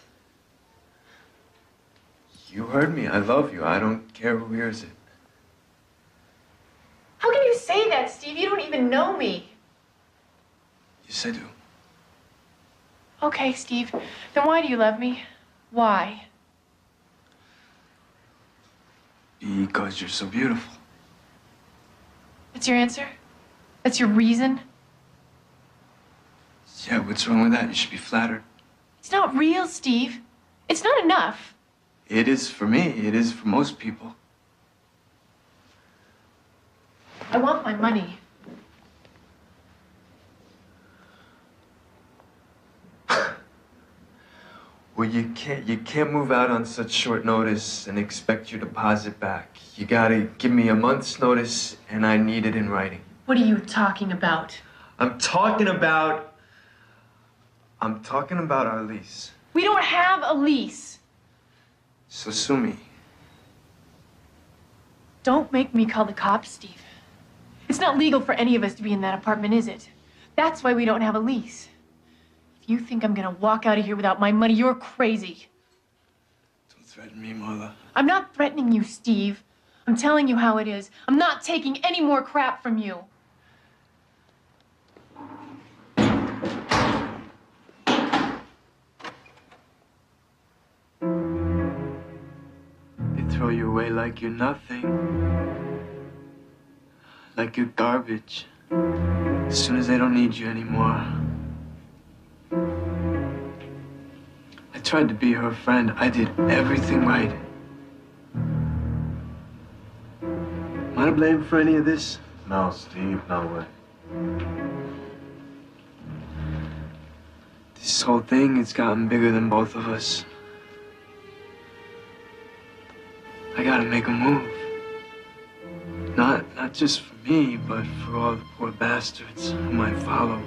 A: You heard me. I love you. I don't care who hears it.
F: How can you say that, Steve? You don't even know me.
A: Yes, I do.
F: Okay, Steve. Then why do you love me? Why?
A: Because you're so beautiful.
F: That's your answer? That's your reason?
A: Yeah, what's wrong with that? You should be flattered.
F: It's not real, Steve. It's not enough.
A: It is for me. It is for most people.
F: I want my money.
A: Well, you can't move out on such short notice and expect your deposit back. You gotta give me a month's notice, and I need it in writing.
F: What are you talking about?
A: I'm talking about our lease.
F: We don't have a lease.
A: So sue me.
F: Don't make me call the cops, Steve. It's not legal for any of us to be in that apartment, is it? That's why we don't have a lease. If you think I'm gonna walk out of here without my money, you're crazy.
A: Don't threaten me, Marla.
F: I'm not threatening you, Steve. I'm telling you how it is. I'm not taking any more crap from you.
A: They throw you away like you're nothing. Like you're garbage. As soon as they don't need you anymore. I tried to be her friend. I did everything right. Am I to blame for any of this?
C: No, Steve, no way.
A: This whole thing has gotten bigger than both of us. I gotta make a move. Not just for me, but for all the poor bastards who might follow.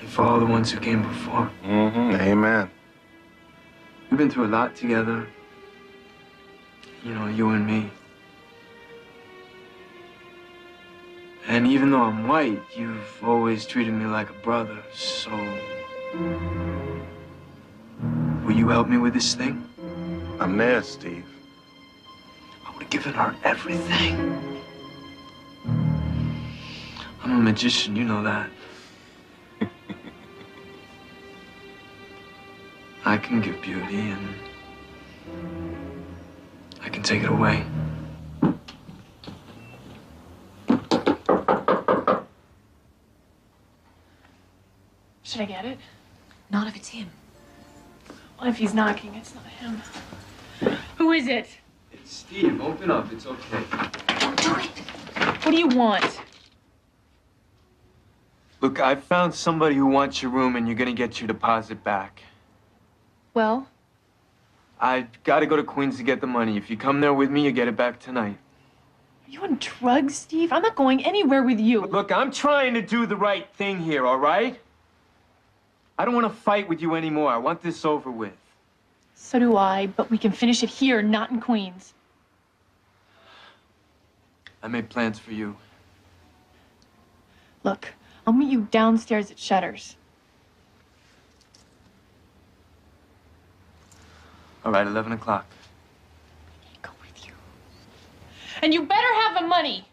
A: And for all the ones who came before.
C: Mm-hmm. Amen.
A: We've been through a lot together. You know, you and me. And even though I'm white, you've always treated me like a brother, so... Will you help me with this thing?
C: I'm there, Steve.
A: I would have given her everything. I'm a magician, you know that. I can give beauty and I can take it away.
F: Should I get it?
E: Not if it's him.
F: Well, if he's knocking, it's not him. Who is it?
A: It's Steve. Open up. It's okay.
E: Don't do it.
F: What do you want?
A: Look, I found somebody who wants your room, and you're gonna get your deposit back.
F: Well?
A: I gotta go to Queens to get the money. If you come there with me, you get it back tonight.
F: Are you on drugs, Steve? I'm not going anywhere with you.
A: Look, I'm trying to do the right thing here, all right? I don't want to fight with you anymore. I want this over with.
F: So do I, but we can finish it here, not in Queens.
A: I made plans for you.
F: Look, I'll meet you downstairs at Shutters.
A: All right, 11 o'clock.
F: Go with you. And you better have the money.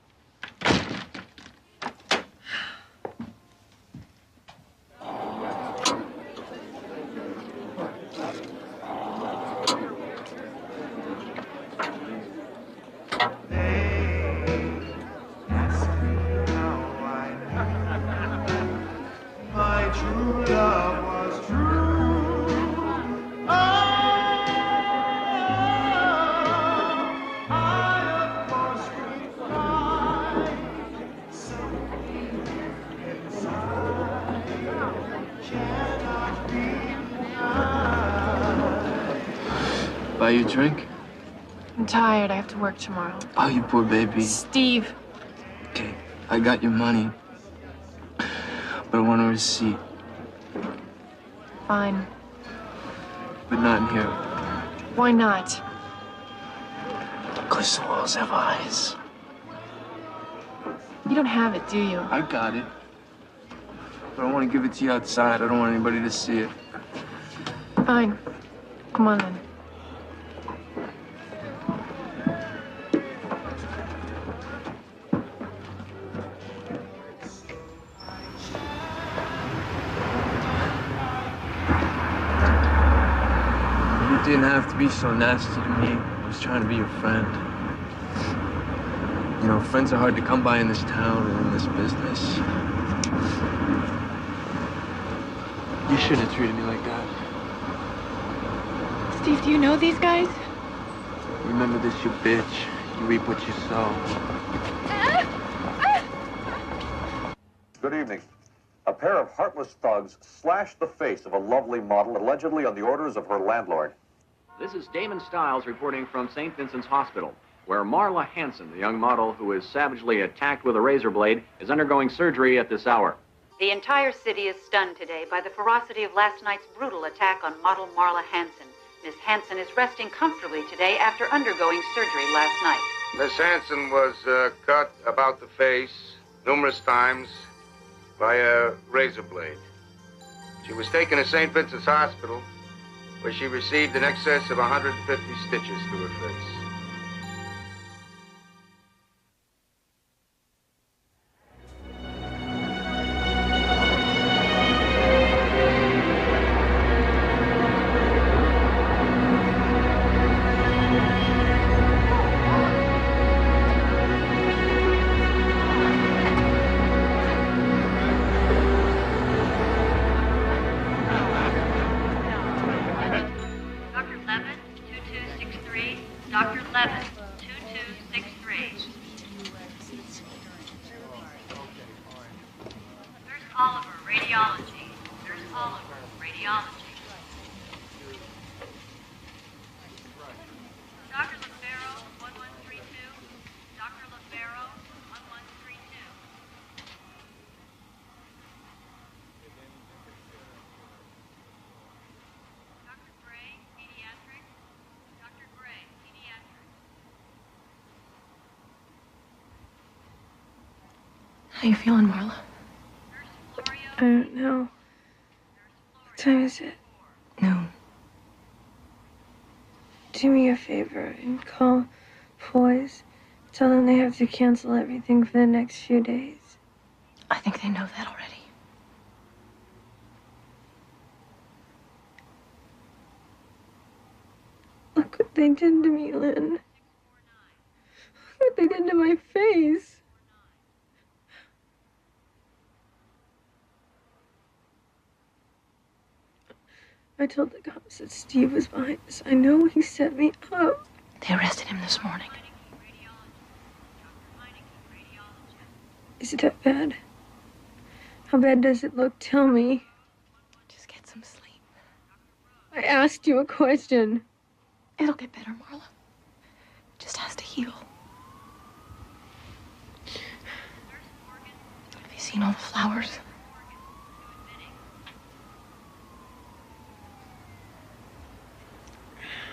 A: Buy you a drink?
F: I'm tired. I have to work tomorrow.
A: Oh, you poor baby.
F: Steve.
A: Okay, I got your money. But I want a receipt.
F: Fine.
A: But not in here.
F: Why not?
A: Because the walls have eyes.
F: You don't have it, do you?
A: I got it. But I want to give it to you outside. I don't want anybody to see it.
F: Fine. Come on, then.
A: You didn't have to be so nasty to me. I was trying to be your friend. You know, friends are hard to come by in this town or in this business. You shouldn't have treated me like that.
F: Steve, do you know these guys?
A: Remember this, you bitch. You reap what you sow.
P: Good evening. A pair of heartless thugs slashed the face of a lovely model, allegedly on the orders of her landlord.
Q: This is Damon Stiles reporting from St. Vincent's Hospital, where Marla Hanson, the young model who was savagely attacked with a razor blade, is undergoing surgery at this hour.
R: The entire city is stunned today by the ferocity of last night's brutal attack on model Marla Hanson. Miss Hanson is resting comfortably today after undergoing surgery last night.
S: Miss Hanson was cut about the face numerous times by a razor blade. She was taken to St. Vincent's Hospital, where she received in excess of 150 stitches through her face.
R: Dr. Levin, 2263. Nurse Oliver, radiology. Nurse Oliver, radiology. Dr. Lefaro, 1132. Dr. Lefaro, 1132. Dr. Gray, pediatric. Dr. Gray, pediatric.
E: How you feeling, Marla?
T: I don't know. What time is it?
E: No.
T: Do me a favor and call Poise. Tell them they have to cancel everything for the next few days.
E: I think they know that already.
T: Look what they did to me, Lynn. Look what they did to my face. I told the cops that Steve was behind this. I know he set me up.
E: They arrested him this morning.
T: Is it that bad? How bad does it look? Tell me.
E: Just get some sleep.
T: I asked you a question.
E: It'll get better, Marla. It just has to heal. Have you seen all the flowers?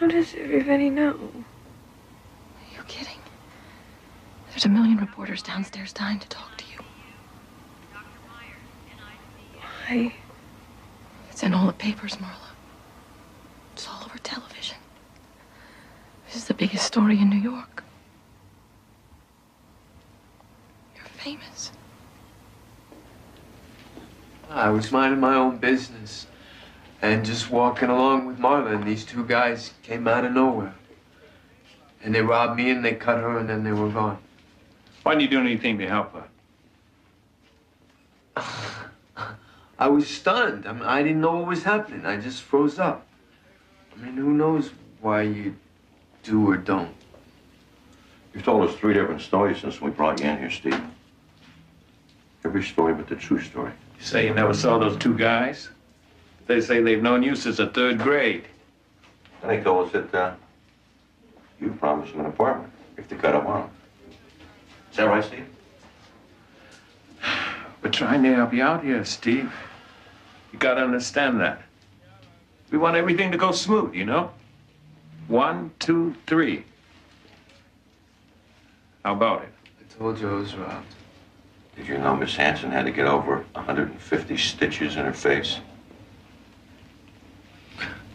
T: How does everybody know?
E: Are you kidding? There's a million reporters downstairs dying to talk to you.
T: Why?
E: It's in all the papers, Marla. It's all over television. This is the biggest story in New York. You're famous.
A: I was minding my own business and just walking along with Marla, and these two guys came out of nowhere. And they robbed me and they cut her and then they were gone.
L: Why didn't you do anything to help her?
A: I was stunned. I didn't know what was happening. I just froze up. I mean, who knows why you do or don't.
P: You've told us 3 different stories since we brought you in here, Steve. Every story but the true story.
L: You say you never saw those 2 guys? They say they've known you since the 3rd grade.
P: And they told us that you promised them an apartment if they cut up on them. Is that right, Steve?
L: We're trying to help you out here, Steve. You gotta understand that. We want everything to go smooth, you know? 1, 2, 3. How about it?
A: I told you I was robbed.
P: Did you know Miss Hanson had to get over 150 stitches in her face?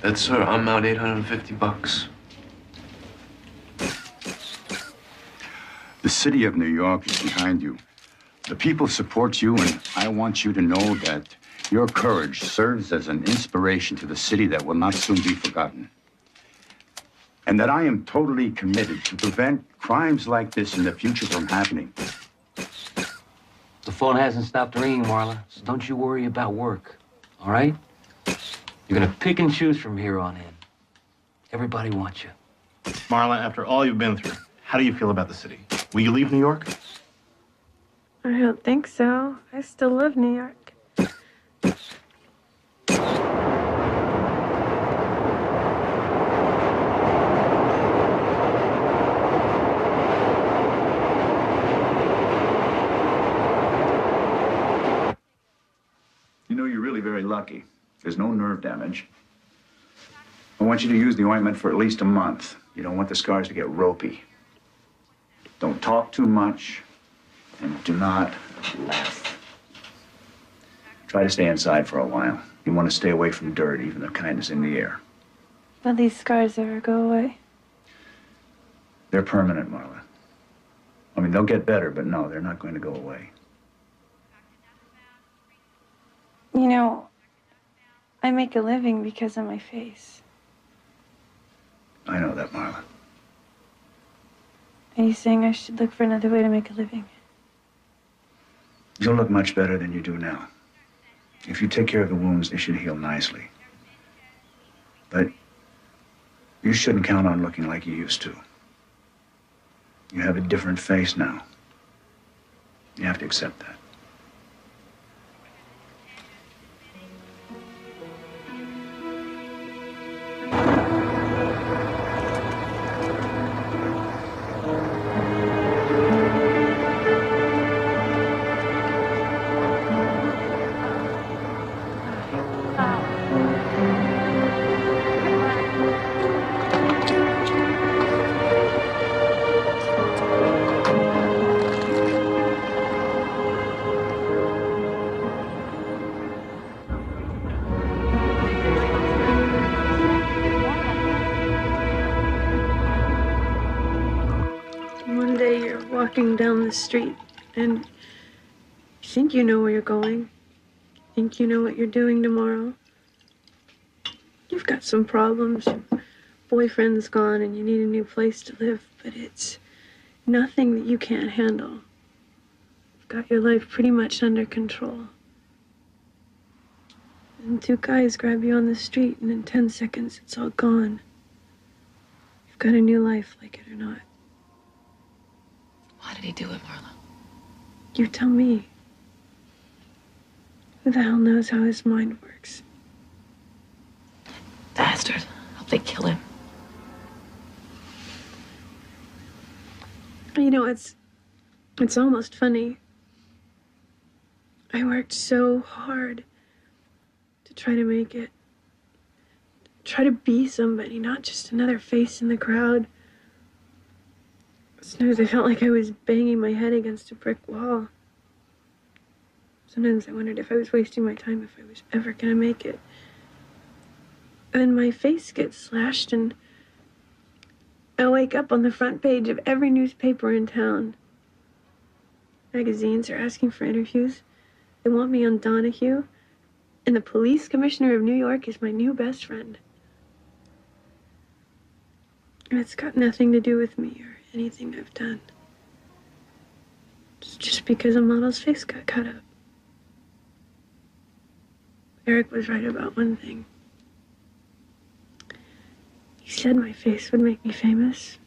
A: That's her. I'm out $850.
U: The city of New York is behind you. The people support you, and I want you to know that your courage serves as an inspiration to the city that will not soon be forgotten. And that I am totally committed to prevent crimes like this in the future from happening.
B: The phone hasn't stopped ringing, Marla, so don't you worry about work, all right? You're gonna pick and choose from here on in. Everybody wants you.
C: Marla, after all you've been through, how do you feel about the city? Will you leave New York?
T: I don't think so. I still love New York.
U: You know, you're really very lucky. There's no nerve damage. I want you to use the ointment for at least a month. You don't want the scars to get ropey. Don't talk too much, and do not laugh. Try to stay inside for a while. You want to stay away from dirt, even the kind that's in the air.
T: Will these scars ever go away?
U: They're permanent, Marla. I mean, they'll get better, but no, they're not going to go away.
T: You know, I make a living because of my face.
U: I know that, Marla.
T: Are you saying I should look for another way to make a living?
U: You'll look much better than you do now. If you take care of the wounds, they should heal nicely. But you shouldn't count on looking like you used to. You have a different face now. You have to accept that.
T: One day you're walking down the street and you think you know where you're going. You think you know what you're doing tomorrow. You've got some problems. You boyfriend's gone and you need a new place to live, but it's nothing that you can't handle. You've got your life pretty much under control. And two guys grab you on the street, and in 10 seconds, it's all gone. You've got a new life, like it or not.
E: Why did he do it, Marla?
T: You tell me. Who the hell knows how his mind works?
E: Bastard. Hope they kill him.
T: You know, it's almost funny. I worked so hard to try to make it. Try to be somebody, not just another face in the crowd. Sometimes I felt like I was banging my head against a brick wall. Sometimes I wondered if I was wasting my time, if I was ever gonna make it. And my face gets slashed, and I wake up on the front page of every newspaper in town. Magazines are asking for interviews. They want me on Donahue. And the police commissioner of New York is my new best friend. And it's got nothing to do with me or anything I've done. It's just because a model's face got cut up. Eric was right about one thing. He said my face would make me famous.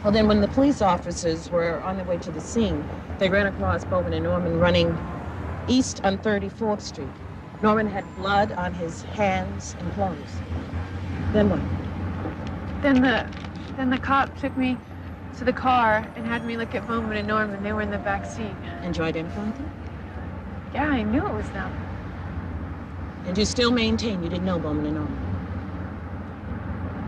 I: Well, then when the police officers were on their way to the scene, they ran across Bowman and Norman running east on 34th Street. Norman had blood on his hands and clothes. Then what?
F: Then the cop took me to the car and had me look at Bowman and Norman. They were in the back seat.
I: And you identified them?
F: Yeah, I knew it was them.
I: And you still maintain you didn't know Bowman and Norman?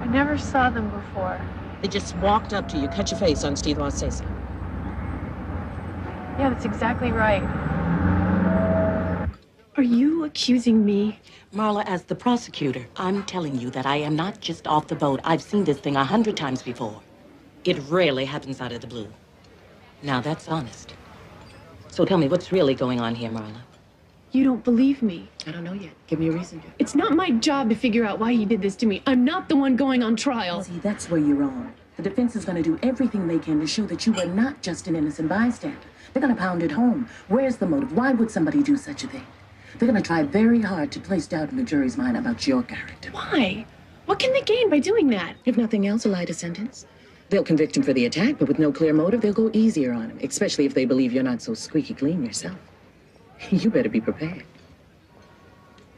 F: I never saw them before.
I: They just walked up to you, cut your face on Steve Ross say-so.
F: Yeah, that's exactly right.
T: Are you accusing me?
V: Marla, as the prosecutor, I'm telling you that I am not just off the boat. I've seen this thing 100 times before. It rarely happens out of the blue. Now, that's honest. So tell me, what's really going on here, Marla?
T: You don't believe me.
I: I don't know yet. Give me a reason to.
T: It's not my job to figure out why he did this to me. I'm not the one going on trial.
I: See, that's where you're wrong. The defense is going to do everything they can to show that you were not just an innocent bystander. They're going to pound it home. Where's the motive? Why would somebody do such a thing? They're going to try very hard to place doubt in the jury's mind about your character.
T: Why? What can they gain by doing that?
I: If nothing else, a lighter sentence. They'll convict him for the attack, but with no clear motive, they'll go easier on him, especially if they believe you're not so squeaky clean yourself. You better be prepared.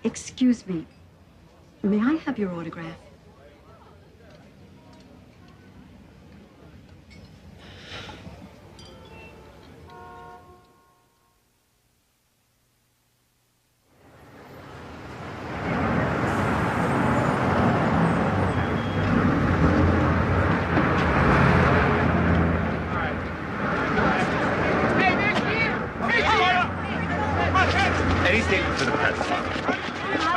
W: Excuse me. May I have your autograph?
K: Any statement for the press,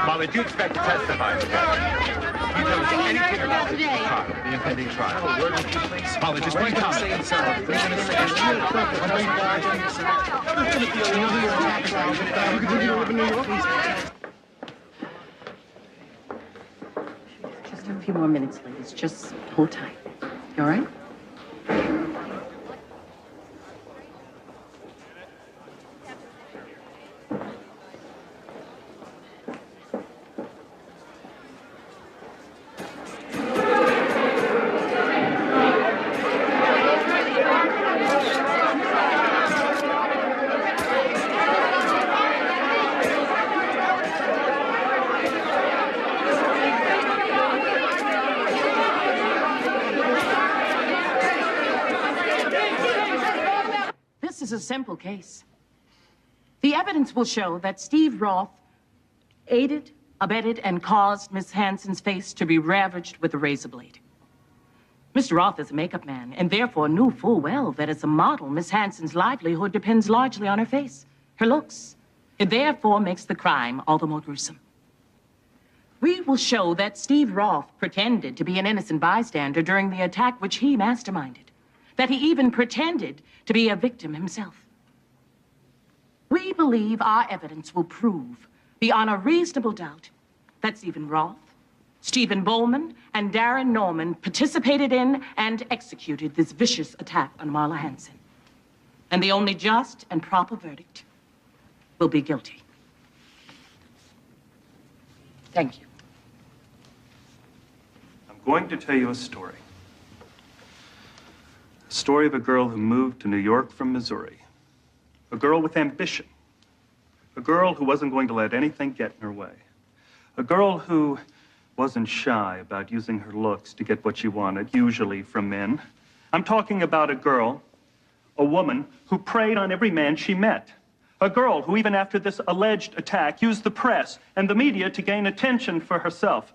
K: Marla, do you expect to testify? You tell us anything about the trial, the impending trial. Marla, just one comment.
I: Just a few more minutes, ladies. Just hold tight. You all right? This is a simple case. The evidence will show that Steve Roth aided, abetted, and caused Miss Hanson's face to be ravaged with a razor blade. Mr. Roth is a makeup man, and therefore knew full well that as a model, Miss Hanson's livelihood depends largely on her face, her looks. It therefore makes the crime all the more gruesome. We will show that Steve Roth pretended to be an innocent bystander during the attack which he masterminded, that he even pretended to be a victim himself. We believe our evidence will prove, beyond a reasonable doubt, that Stephen Roth Stephen Bowman and Darren Norman participated in and executed this vicious attack on Marla Hanson. And the only just and proper verdict will be guilty. Thank you.
D: I'm going to tell you a story. A story of a girl who moved to New York from Missouri. A girl with ambition. A girl who wasn't going to let anything get in her way. A girl who wasn't shy about using her looks to get what she wanted, usually from men. I'm talking about a girl, a woman, who preyed on every man she met. A girl who, even after this alleged attack, used the press and the media to gain attention for herself.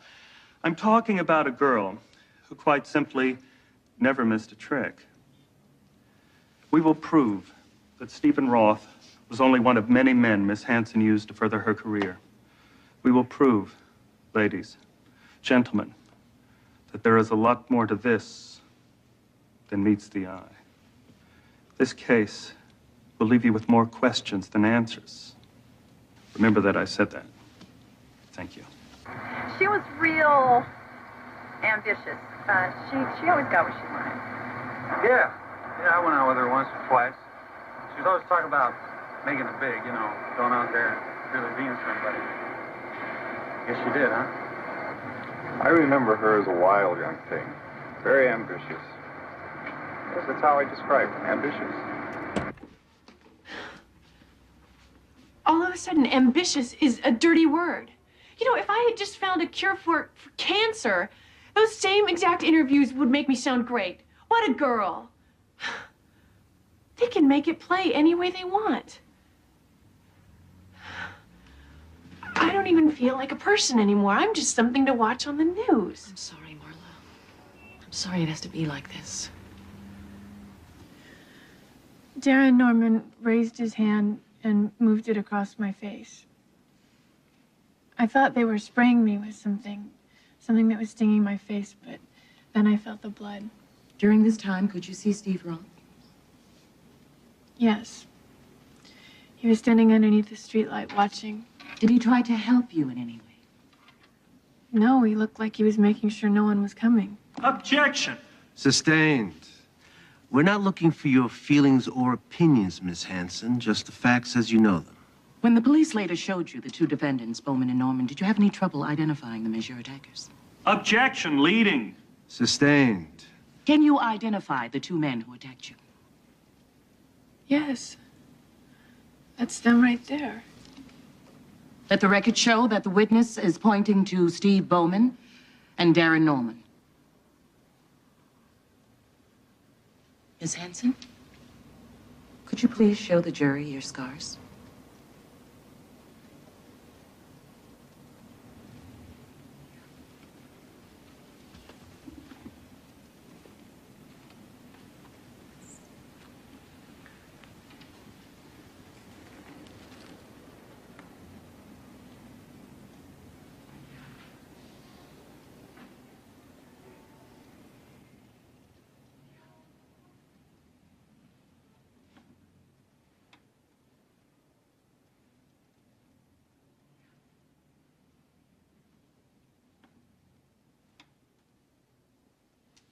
D: I'm talking about a girl who quite simply never missed a trick. We will prove that Stephen Roth was only one of many men Miss Hanson used to further her career. We will prove, ladies, gentlemen, that there is a lot more to this than meets the eye. This case will leave you with more questions than answers. Remember that I said that. Thank you.
H: She was real ambitious. She always got what she wanted.
N: Yeah, I went out with her once or twice. She was always talking about making it big, going out there and really being somebody. Guess she did, huh?
J: I remember her as a wild young thing, very ambitious. Yes, that's how I describe her, ambitious.
T: All of a sudden, ambitious is a dirty word. If I had just found a cure for cancer, those same exact interviews would make me sound great. What a girl. They can make it play any way they want. I don't even feel like a person anymore. I'm just something to watch on the news.
E: I'm sorry, Marla. I'm sorry it has to be like this.
T: Darren Norman raised his hand and moved it across my face. I thought they were spraying me with something that was stinging my face, but then I felt the blood.
V: During this time, could you see Steve Roth?
T: Yes. He was standing underneath the streetlight watching.
V: Did he try to help you in any way?
T: No, he looked like he was making sure no one was coming.
D: Objection!
X: Sustained. We're not looking for your feelings or opinions, Miss Hanson, just the facts as you know them.
V: When the police later showed you the two defendants, Bowman and Norman, did you have any trouble identifying them as your attackers?
D: Objection, leading.
X: Sustained.
V: Can you identify the two men who attacked you?
T: Yes. That's them right there.
V: Let the record show that the witness is pointing to Steve Bowman and Darren Norman. Miss Hanson, could you please show the jury your scars?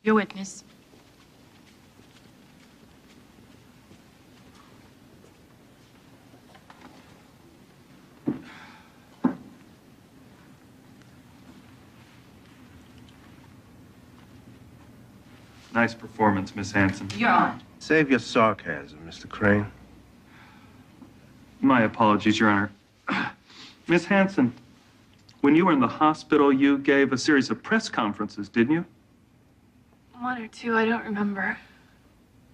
V: Your witness.
D: Nice performance, Miss Hanson.
V: You're on.
X: Save your sarcasm, Mr. Crane.
D: My apologies, Your Honor. Miss Hanson, when you were in the hospital, you gave a series of press conferences, didn't you?
T: One or two, I don't remember.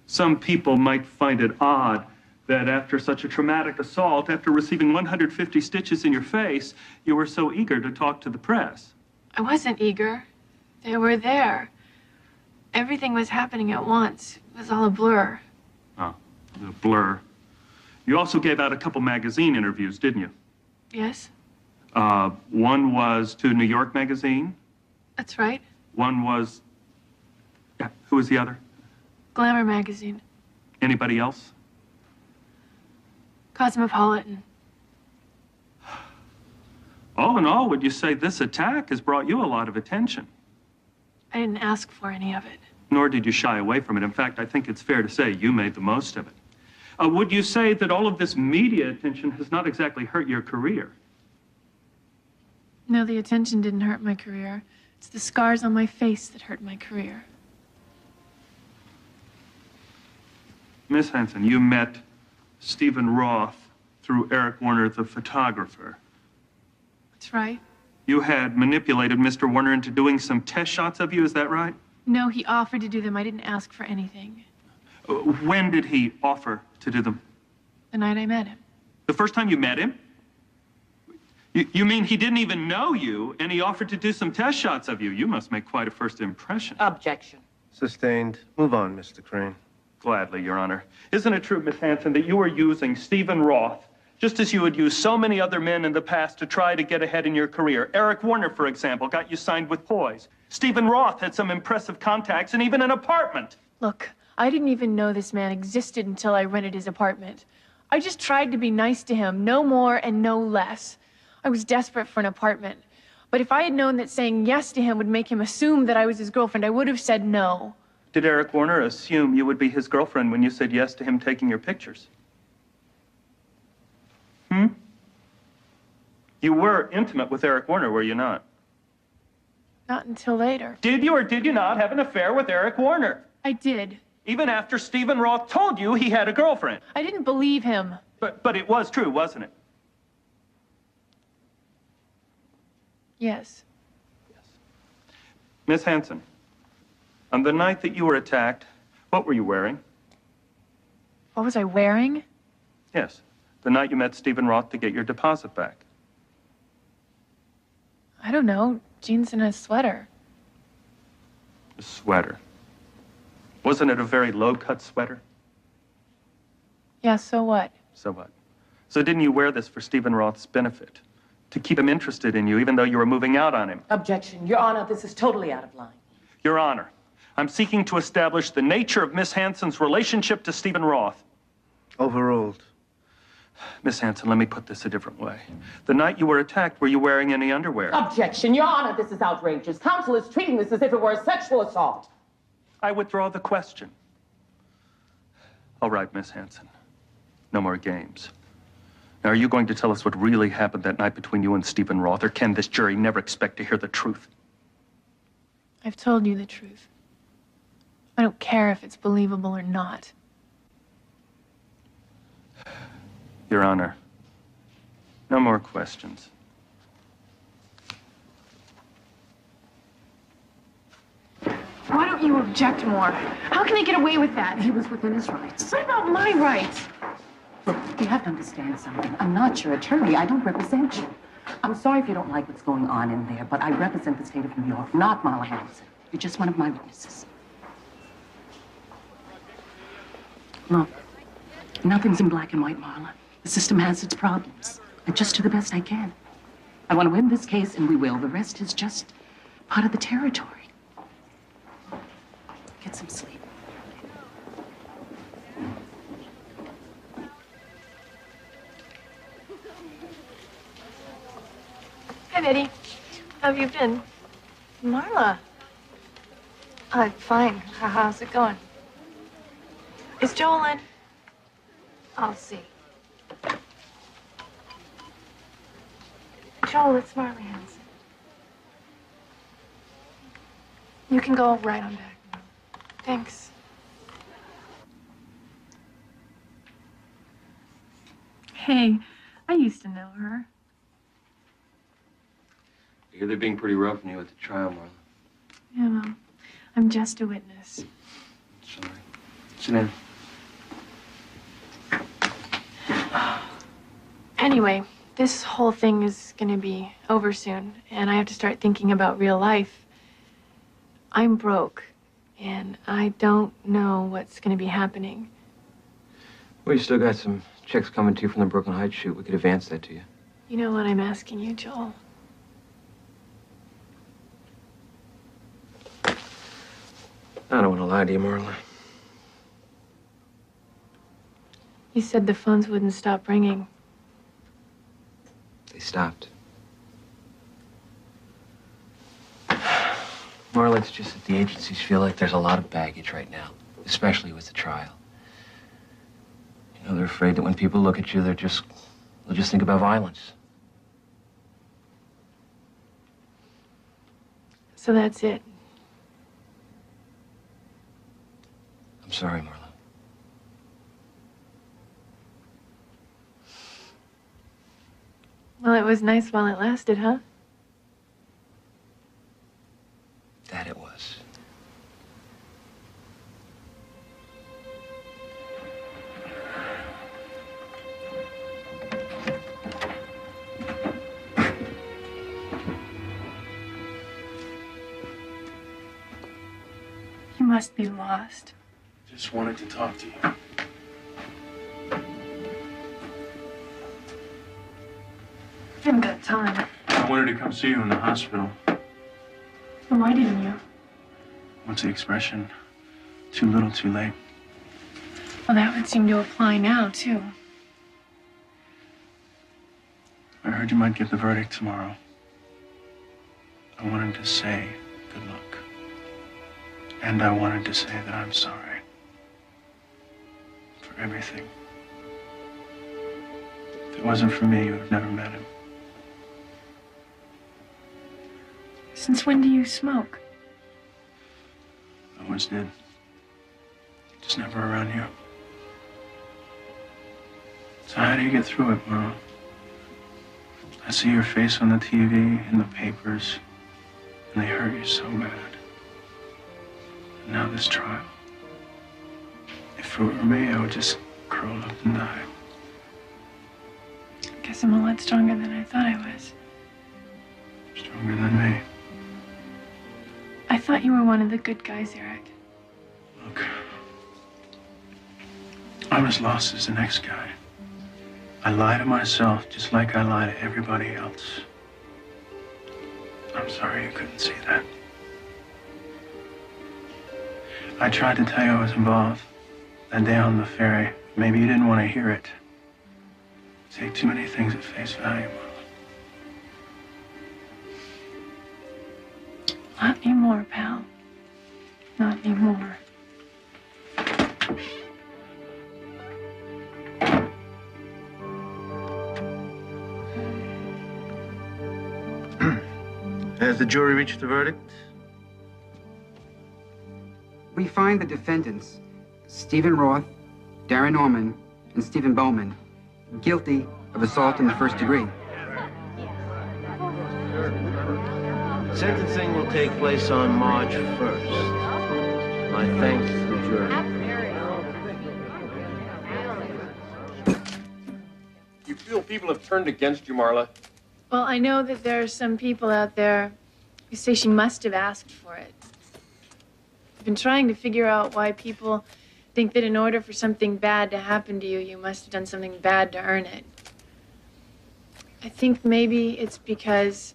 D: Some people might find it odd that after such a traumatic assault, after receiving 150 stitches in your face, you were so eager to talk to the press.
T: I wasn't eager. They were there. Everything was happening at once. It was all a blur.
D: Oh, a blur. You also gave out a couple magazine interviews, didn't you?
T: Yes,
D: One was to New York Magazine.
T: that's right.
D: One was... Yeah, who was the other?
T: Glamour magazine.
D: Anybody else?
T: Cosmopolitan.
D: All in all, would you say this attack has brought you a lot of attention?
F: I didn't ask for any of it.
D: Nor did you shy away from it. In fact, I think it's fair to say you made the most of it. Would you say that all of this media attention has not exactly hurt your career?
F: No, the attention didn't hurt my career. It's the scars on my face that hurt my career.
D: Miss Hanson, you met Stephen Roth through Eric Warner, the photographer.
F: That's right.
D: You had manipulated Mr. Warner into doing some test shots of you, is that right?
F: No, he offered to do them. I didn't ask for anything.
D: When did he offer to do them?
F: The night I met him.
D: The first time you met him? You mean he didn't even know you, and he offered to do some test shots of you? You must make quite a first impression.
V: Objection.
X: Sustained. Move on, Mr. Crane.
D: Gladly, Your Honor. Isn't it true, Miss Hanson, that you were using Stephen Roth just as you had used so many other men in the past to try to get ahead in your career? Eric Warner, for example, got you signed with Poise. Stephen Roth had some impressive contacts and even an apartment.
F: Look, I didn't even know this man existed until I rented his apartment. I just tried to be nice to him, no more and no less. I was desperate for an apartment. But if I had known that saying yes to him would make him assume that I was his girlfriend, I would have said no.
D: Did Eric Warner assume you would be his girlfriend when you said yes to him taking your pictures? You were intimate with Eric Warner, were you not?
F: Not until later.
D: Did you or did you not have an affair with Eric Warner?
F: I did.
D: Even after Stephen Roth told you he had a girlfriend?
F: I didn't believe him.
D: But it was true, wasn't it?
F: Yes.
D: Miss Hanson, on the night that you were attacked, what were you wearing?
F: What was I wearing?
D: Yes, the night you met Stephen Roth to get your deposit back.
F: I don't know. Jeans and a sweater.
D: A sweater. Wasn't it a very low-cut sweater?
F: Yeah, so what?
D: So what? So didn't you wear this for Stephen Roth's benefit? To keep him interested in you, even though you were moving out on him?
V: Objection. Your Honor, this is totally out of line.
D: Your Honor, I'm seeking to establish the nature of Miss Hanson's relationship to Stephen Roth.
X: Overruled.
D: Miss Hanson, let me put this a different way. The night you were attacked, were you wearing any underwear?
V: Objection. Your Honor, this is outrageous. Counsel is treating this as if it were a sexual assault.
D: I withdraw the question. All right, Miss Hanson. No more games. Now, are you going to tell us what really happened that night between you and Stephen Roth, or can this jury never expect to hear the truth?
F: I've told you the truth. I don't care if it's believable or not.
D: Your Honor, no more questions.
F: Why don't you object more? How can he get away with that?
V: He was within his rights.
F: What about my rights?
V: Look, you have to understand something. I'm not your attorney. I don't represent you. I'm sorry if you don't like what's going on in there, but I represent the state of New York, not Marla Hanson. You're just one of my witnesses. Look, nothing's in black and white, Marla. The system has its problems. I just do the best I can. I want to win this case, and we will. The rest is just part of the territory. Get some sleep.
F: Hi, Betty. How have you been?
E: Marla. Fine. How's it going?
F: Is Joel in?
E: I'll see. Joel, it's Marla Hanson.
F: You can go right on back now. Thanks. Hey, I used to know her.
B: I hear they're being pretty rough on you at the trial, Marla.
F: Yeah, well, I'm just a witness.
B: Sorry. Sit down.
F: Anyway, this whole thing is gonna be over soon, and I have to start thinking about real life. I'm broke, and I don't know what's gonna be happening.
B: Well, you still got some checks coming to you from the Brooklyn Heights shoot. We could advance that to you.
F: You know what I'm asking you, Joel?
B: I don't want to lie to you, Marla.
F: You said the phones wouldn't stop ringing.
B: They stopped. Marla, it's just that the agencies feel like there's a lot of baggage right now, especially with the trial. You know, they're afraid that when people look at you, they'll just think about violence.
F: So that's it.
B: I'm sorry, Marla.
F: Well, it was nice while it lasted, huh?
B: That it was.
F: You must be lost.
N: Just wanted to talk to you.
F: I haven't got time.
N: I wanted to come see you in the hospital.
F: Well, why didn't you?
N: What's the expression? Too little, too late.
F: Well, that would seem to apply now, too.
N: I heard you might give the verdict tomorrow. I wanted to say good luck. And I wanted to say that I'm sorry for everything. If it wasn't for me, you would have never met him.
F: Since when do you smoke?
N: I always did. Just never around you. So how do you get through it, Marla? I see your face on the TV, in the papers, and they hurt you so bad. And now this trial. If it were me, I would just curl up and die.
F: I guess I'm a lot stronger than I thought I was.
N: Stronger than me.
F: I thought you were one of the good guys, Eric.
N: Look, I'm as lost as the next guy. I lie to myself just like I lie to everybody else. I'm sorry you couldn't see that. I tried to tell you I was involved that day on the ferry. Maybe you didn't want to hear it. Take too many things at face value, Marla.
F: Not anymore, pal. Not anymore.
X: Has the jury reached a verdict?
G: We find the defendants, Stephen Roth, Darren Norman, and Stephen Bowman, guilty of assault in the first degree.
X: Sentencing will take place on March 1st. My thanks to the jury.
K: You feel people have turned against you, Marla?
F: Well, I know that there are some people out there who say she must have asked for it. I've been trying to figure out why people think that in order for something bad to happen to you, you must have done something bad to earn it. I think maybe it's because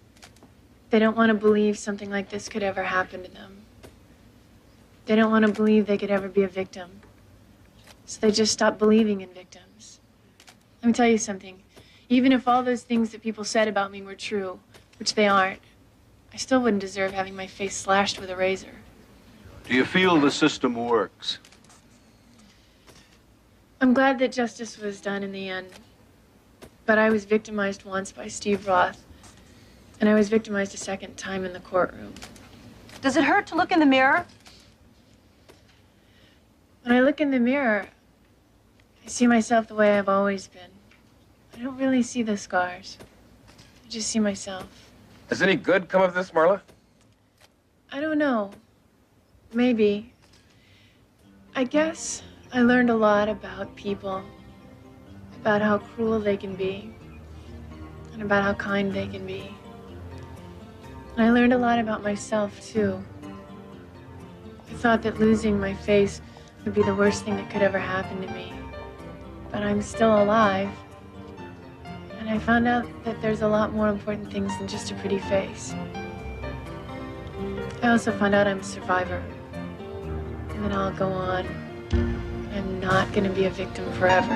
F: they don't want to believe something like this could ever happen to them. They don't want to believe they could ever be a victim. So they just stop believing in victims. Let me tell you something. Even if all those things that people said about me were true, which they aren't, I still wouldn't deserve having my face slashed with a razor.
X: Do you feel the system works?
F: I'm glad that justice was done in the end. But I was victimized once by Steve Roth, and I was victimized a second time in the courtroom.
W: Does it hurt to look in the mirror?
F: When I look in the mirror, I see myself the way I've always been. I don't really see the scars. I just see myself.
K: Has any good come of this, Marla?
F: I don't know. Maybe. I guess I learned a lot about people, about how cruel they can be, and about how kind they can be. And I learned a lot about myself, too. I thought that losing my face would be the worst thing that could ever happen to me. But I'm still alive. And I found out that there's a lot more important things than just a pretty face. I also found out I'm a survivor. And then I'll go on. I'm not going to be a victim forever.